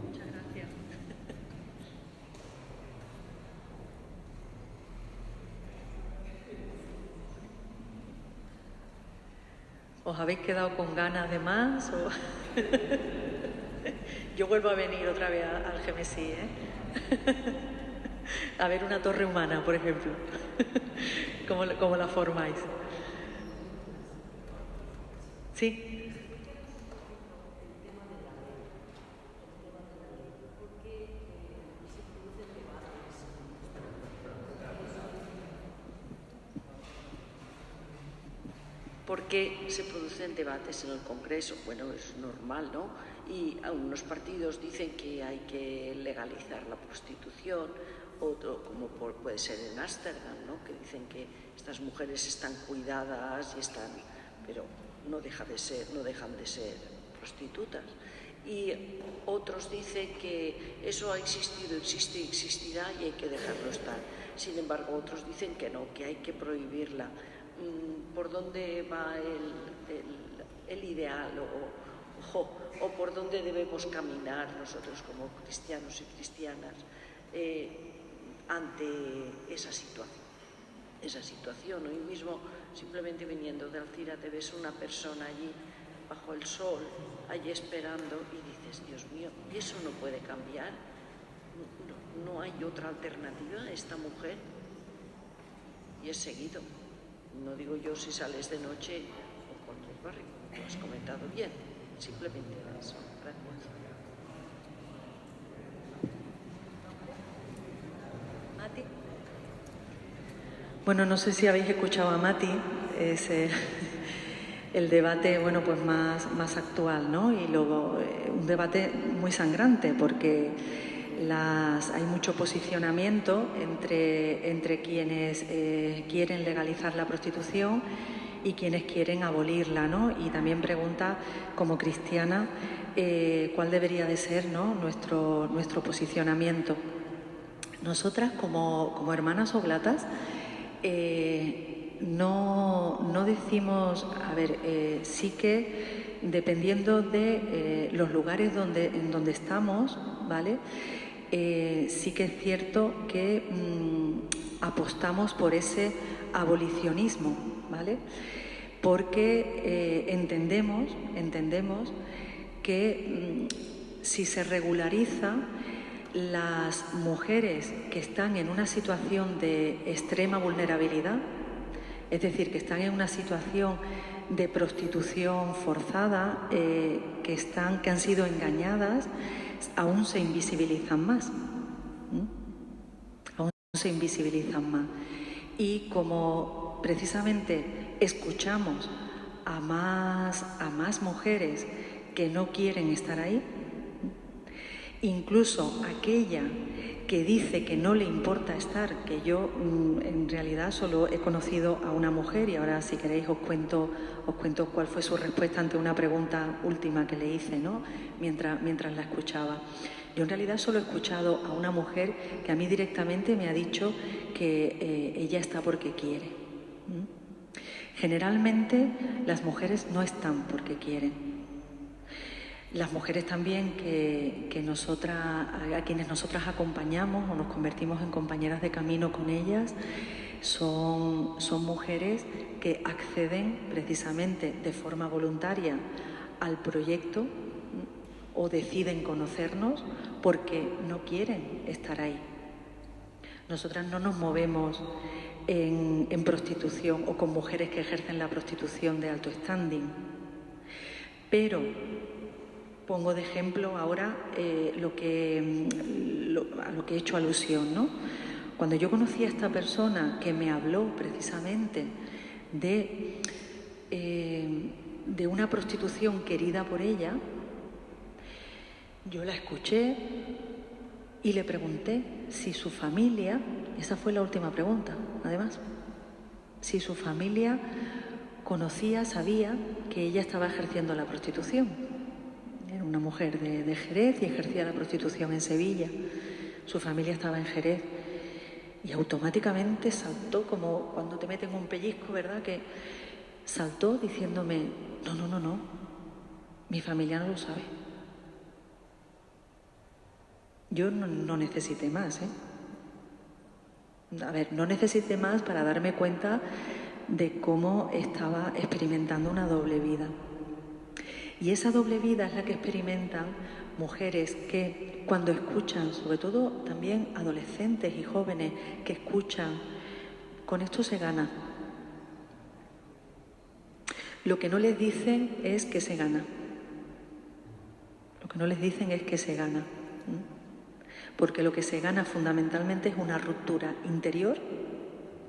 Muchas gracias. ¿Os habéis quedado con ganas de más? ¿O? Yo vuelvo a venir otra vez al Gemesí, a ver una torre humana, por ejemplo. ¿Cómo la formáis? ¿Sí? ¿Por qué se producen debates en el Congreso? Bueno, es normal, ¿no? Y algunos partidos dicen que hay que legalizar la prostitución, otro, como puede ser en Ámsterdam, ¿no? Que dicen que estas mujeres están cuidadas y están, pero no dejan de ser prostitutas. Y otros dicen que eso ha existido, existe y existirá y hay que dejarlo estar. Sin embargo, otros dicen que no, que hay que prohibirla. ¿Por dónde va el ideal o por dónde debemos caminar nosotros como cristianos y cristianas ante esa situación? Hoy mismo, simplemente viniendo de Alcira, te ves una persona allí bajo el sol, allí esperando, y dices, Dios mío, ¿y eso no puede cambiar? ¿No hay otra alternativa a esta mujer? Y es seguido. No digo yo si sales de noche o por el barrio, lo has comentado bien, simplemente eso. Gracias. Mati. Bueno, no sé si habéis escuchado a Mati, es el debate, bueno, pues más actual, ¿no? Y luego un debate muy sangrante porque hay mucho posicionamiento entre quienes quieren legalizar la prostitución y quienes quieren abolirla, ¿no? Y también pregunta, como cristiana, cuál debería de ser, ¿no?, nuestro posicionamiento. Nosotras, como hermanas oblatas, no decimos, a ver, sí que dependiendo de los lugares en donde estamos, ¿vale? Sí que es cierto que apostamos por ese abolicionismo, ¿vale? Porque entendemos que si se regulariza, las mujeres que están en una situación de extrema vulnerabilidad, es decir, que están en una situación de prostitución forzada, que han sido engañadas, aún se invisibilizan más. Aún se invisibilizan más. Y como precisamente escuchamos a más mujeres que no quieren estar ahí, incluso aquella que dice que no le importa estar, que yo en realidad solo he conocido a una mujer, y ahora si queréis os cuento cuál fue su respuesta ante una pregunta última que le hice, ¿no?, mientras la escuchaba. Yo en realidad solo he escuchado a una mujer que a mí directamente me ha dicho que ella está porque quiere. Generalmente las mujeres no están porque quieren. Las mujeres también a quienes nosotras acompañamos o nos convertimos en compañeras de camino con ellas, son mujeres que acceden precisamente de forma voluntaria al proyecto o deciden conocernos porque no quieren estar ahí. Nosotras no nos movemos en prostitución o con mujeres que ejercen la prostitución de alto standing, pero pongo de ejemplo ahora a lo que he hecho alusión, ¿no? Cuando yo conocí a esta persona que me habló precisamente de una prostitución querida por ella, yo la escuché y le pregunté si su familia, esa fue la última pregunta, además, si su familia sabía que ella estaba ejerciendo la prostitución. Era una mujer de Jerez y ejercía la prostitución en Sevilla. Su familia estaba en Jerez y automáticamente saltó, como cuando te meten un pellizco, ¿verdad?, que saltó diciéndome, no, mi familia no lo sabe. Yo no necesité más, A ver, no necesité más para darme cuenta de cómo estaba experimentando una doble vida. Y esa doble vida es la que experimentan mujeres que cuando escuchan, sobre todo también adolescentes y jóvenes que escuchan, con esto se gana. Lo que no les dicen es que se gana. Lo que no les dicen es que se gana. Porque lo que se gana fundamentalmente es una ruptura interior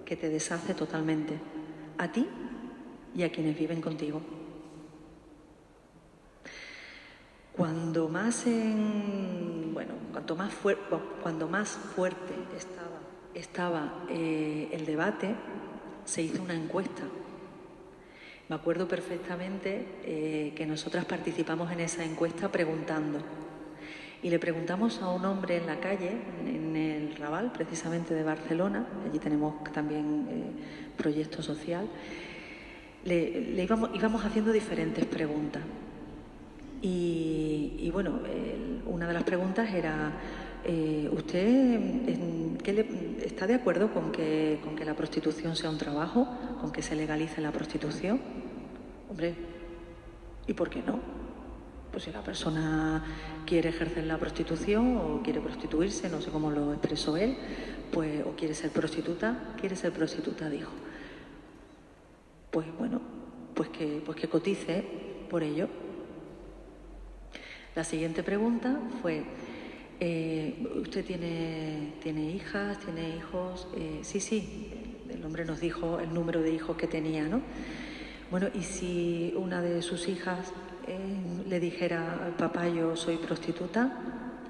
que te deshace totalmente, a ti y a quienes viven contigo. Cuando más fuerte estaba el debate, se hizo una encuesta. Me acuerdo perfectamente que nosotras participamos en esa encuesta preguntando. Y le preguntamos a un hombre en la calle, en el Raval, precisamente de Barcelona, allí tenemos también proyecto social, íbamos haciendo diferentes preguntas. Y bueno, una de las preguntas era, ¿usted está de acuerdo con que la prostitución sea un trabajo, con que se legalice la prostitución? Hombre, ¿y por qué no? Pues si la persona quiere ejercer la prostitución o quiere prostituirse, no sé cómo lo expresó él, pues, o quiere ser prostituta, dijo. Pues bueno, pues que cotice por ello. La siguiente pregunta fue, ¿usted tiene hijas, tiene hijos? Sí, el hombre nos dijo el número de hijos que tenía, ¿no? Bueno, y si una de sus hijas le dijera, papá, yo soy prostituta,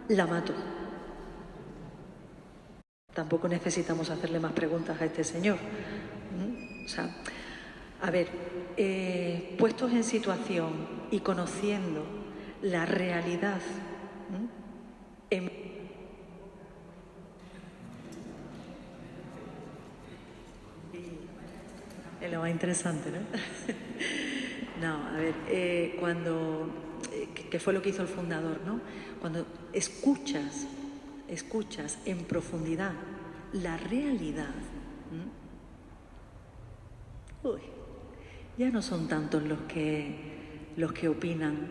la mato. Tampoco necesitamos hacerle más preguntas a este señor. O sea, a ver, puestos en situación y conociendo la realidad, es lo más interesante, ¿no? No, a ver, ¿qué fue lo que hizo el fundador, no? Cuando escuchas en profundidad la realidad, ya no son tantos los que opinan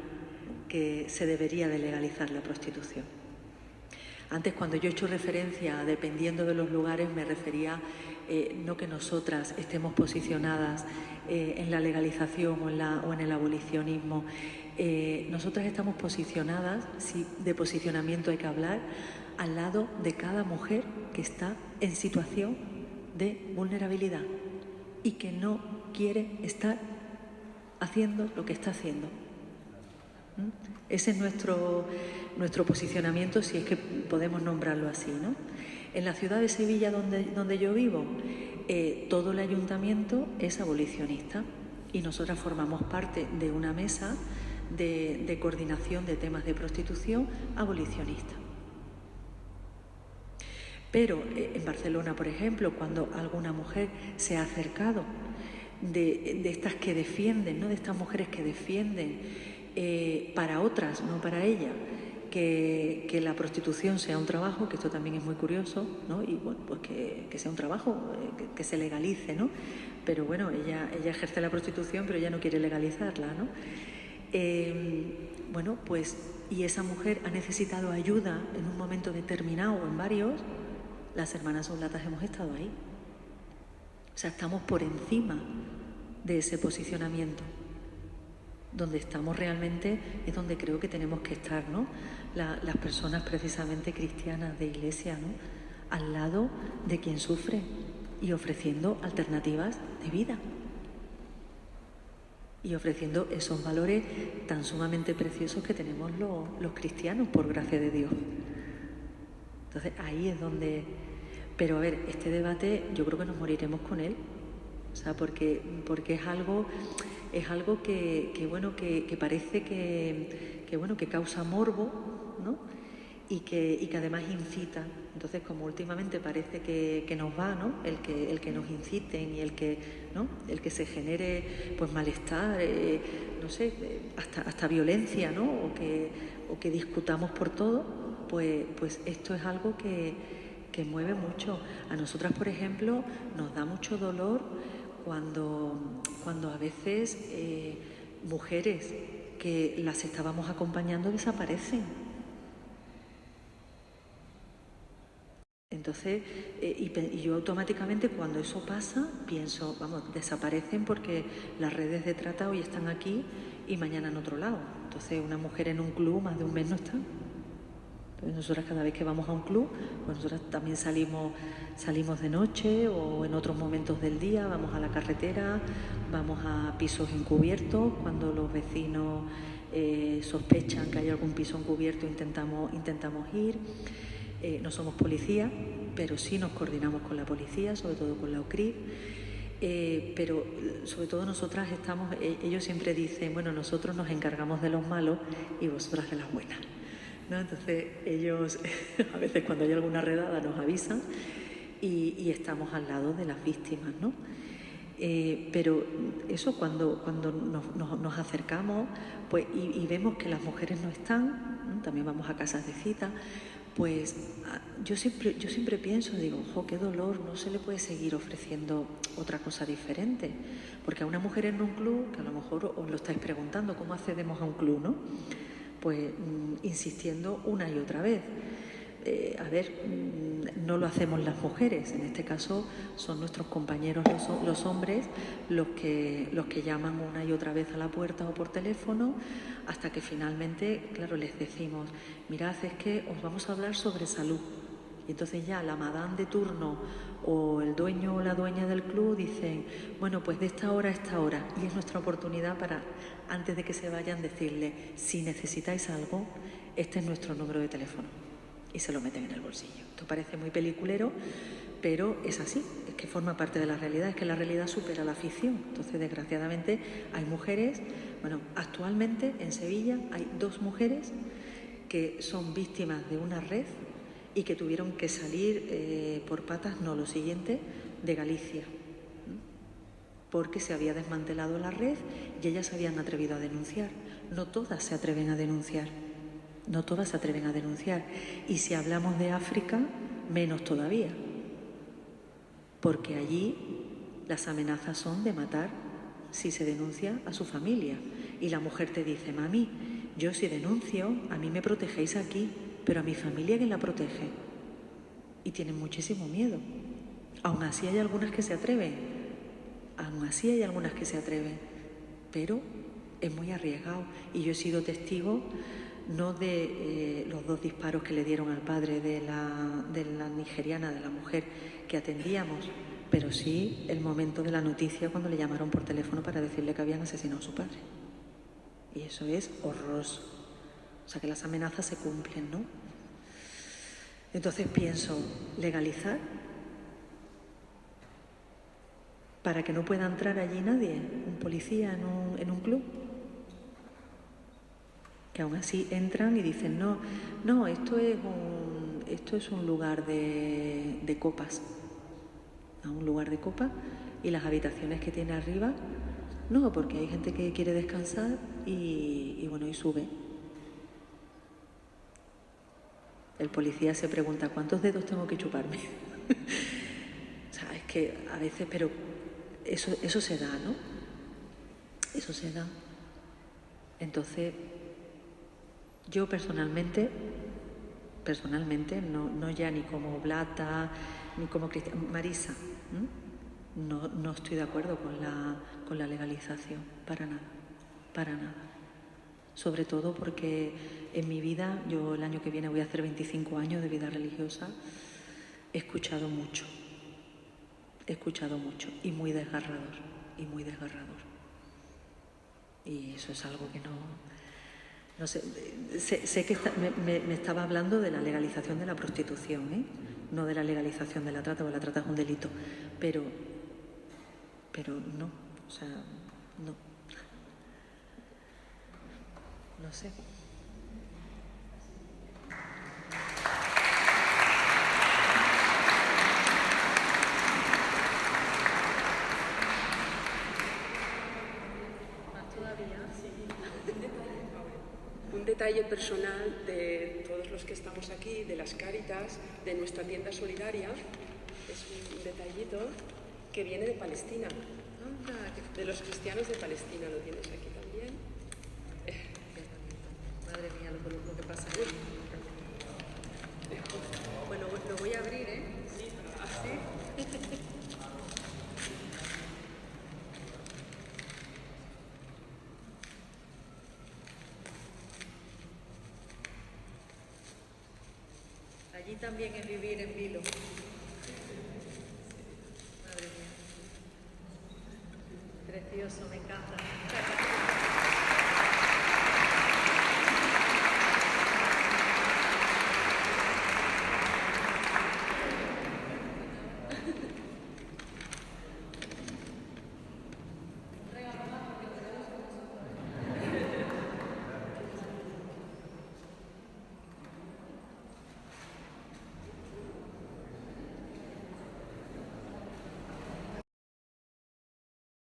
que se debería de legalizar la prostitución. Antes, cuando yo he hecho referencia a dependiendo de los lugares, me refería no que nosotras estemos posicionadas en la legalización o en el abolicionismo. Nosotras estamos posicionadas, si de posicionamiento hay que hablar, al lado de cada mujer que está en situación de vulnerabilidad y que no quiere estar haciendo lo que está haciendo. Ese es nuestro posicionamiento, si es que podemos nombrarlo así, ¿no? En la ciudad de Sevilla, donde yo vivo, todo el ayuntamiento es abolicionista y nosotras formamos parte de una mesa de coordinación de temas de prostitución abolicionista. Pero en Barcelona, por ejemplo, cuando alguna mujer se ha acercado de estas que defienden, ¿no? De estas mujeres que defienden para otras, no para ella, que la prostitución sea un trabajo, que esto también es muy curioso, ¿no? Y bueno, pues que sea un trabajo, que se legalice, ¿no? Pero bueno, ella ejerce la prostitución, pero ella no quiere legalizarla, ¿no? Bueno, pues, y esa mujer ha necesitado ayuda en un momento determinado o en varios, las hermanas oblatas hemos estado ahí. O sea, estamos por encima de ese posicionamiento. Donde estamos realmente es donde creo que tenemos que estar, ¿no? Las personas precisamente cristianas de iglesia, ¿no? Al lado de quien sufre y ofreciendo alternativas de vida. Y ofreciendo esos valores tan sumamente preciosos que tenemos los cristianos, por gracia de Dios. Entonces, ahí es donde... Pero a ver, este debate yo creo que nos moriremos con él. O sea, porque es algo que parece que causa morbo, ¿no? Y que además incita. Entonces, como últimamente parece que nos va, ¿no? El que nos inciten y el que se genere pues malestar, no sé, hasta violencia, ¿no? O que discutamos por todo, pues esto es algo que mueve mucho. A nosotras, por ejemplo, nos da mucho dolor cuando a veces mujeres que las estábamos acompañando desaparecen. Entonces, y yo automáticamente cuando eso pasa pienso, vamos, desaparecen porque las redes de trata hoy están aquí y mañana en otro lado. Entonces, una mujer en un club más de un mes no está. Entonces, nosotras cada vez que vamos a un club, pues nosotras también salimos de noche o en otros momentos del día, vamos a la carretera, vamos a pisos encubiertos, cuando los vecinos sospechan que hay algún piso encubierto intentamos ir. No somos policía, pero sí nos coordinamos con la policía, sobre todo con la UCRIF. Pero sobre todo nosotras ellos siempre dicen, bueno, nosotros nos encargamos de los malos y vosotras de las buenas, ¿no? Entonces ellos a veces cuando hay alguna redada nos avisan y estamos al lado de las víctimas, ¿no? Pero eso cuando nos acercamos pues, y vemos que las mujeres no están, ¿no? También vamos a casas de cita, pues yo siempre pienso, digo, qué dolor, no se le puede seguir ofreciendo otra cosa diferente, porque a una mujer en un club, que a lo mejor os lo estáis preguntando, ¿cómo accedemos a un club, no? Pues insistiendo una y otra vez. No lo hacemos las mujeres, en este caso son nuestros compañeros los hombres los que llaman una y otra vez a la puerta o por teléfono, hasta que finalmente, claro, les decimos, mirad, es que os vamos a hablar sobre salud, Y entonces ya la madame de turno o el dueño o la dueña del club dicen, bueno, pues de esta hora a esta hora. Y es nuestra oportunidad para, antes de que se vayan, decirle, si necesitáis algo, este es nuestro número de teléfono. Y se lo meten en el bolsillo. Esto parece muy peliculero, pero es así, es que forma parte de la realidad, es que la realidad supera la ficción. Entonces, desgraciadamente, hay mujeres, bueno, actualmente en Sevilla hay 2 mujeres que son víctimas de una red y que tuvieron que salir por patas, no, lo siguiente, de Galicia, porque se había desmantelado la red y ellas se habían atrevido a denunciar. No todas se atreven a denunciar, no todas se atreven a denunciar. Y si hablamos de África, menos todavía, porque allí las amenazas son de matar si se denuncia a su familia. Y la mujer te dice, mami, yo si denuncio, a mí me protegéis aquí, pero a mi familia, ¿quién la protege? Y tienen muchísimo miedo. Aún así hay algunas que se atreven, pero es muy arriesgado. Y yo he sido testigo no de los 2 disparos que le dieron al padre de la nigeriana, de la mujer que atendíamos, pero sí el momento de la noticia cuando le llamaron por teléfono para decirle que habían asesinado a su padre. Y eso es horroroso. O sea que las amenazas se cumplen, ¿no? Entonces pienso, legalizar para que no pueda entrar allí nadie, un policía en un club. Que aún así entran y dicen, no, esto es un lugar de copas. Un lugar de copas y las habitaciones que tiene arriba, no, porque hay gente que quiere descansar y bueno, y sube. El policía se pregunta, ¿cuántos dedos tengo que chuparme? O sea, es que a veces, pero eso se da, ¿no? Eso se da. Entonces, yo personalmente, no ya ni como Blata, ni como Marisa, no estoy de acuerdo con la legalización, para nada. Sobre todo porque en mi vida, yo el año que viene voy a hacer 25 años de vida religiosa, he escuchado mucho y muy desgarrador. Y eso es algo que no sé, sé que me estaba hablando de la legalización de la prostitución, no de la legalización de la trata, porque la trata es un delito, pero no, o sea, no sé. Un detalle personal de todos los que estamos aquí, de las Cáritas, de nuestra tienda solidaria, es un detallito que viene de Palestina. De los cristianos de Palestina, lo tienes aquí también. Madre mía, lo que pasa aquí. Bueno, lo voy a abrir, ¿eh? Sí. Allí también es vivir en vilo. Madre mía. Precioso, me encanta.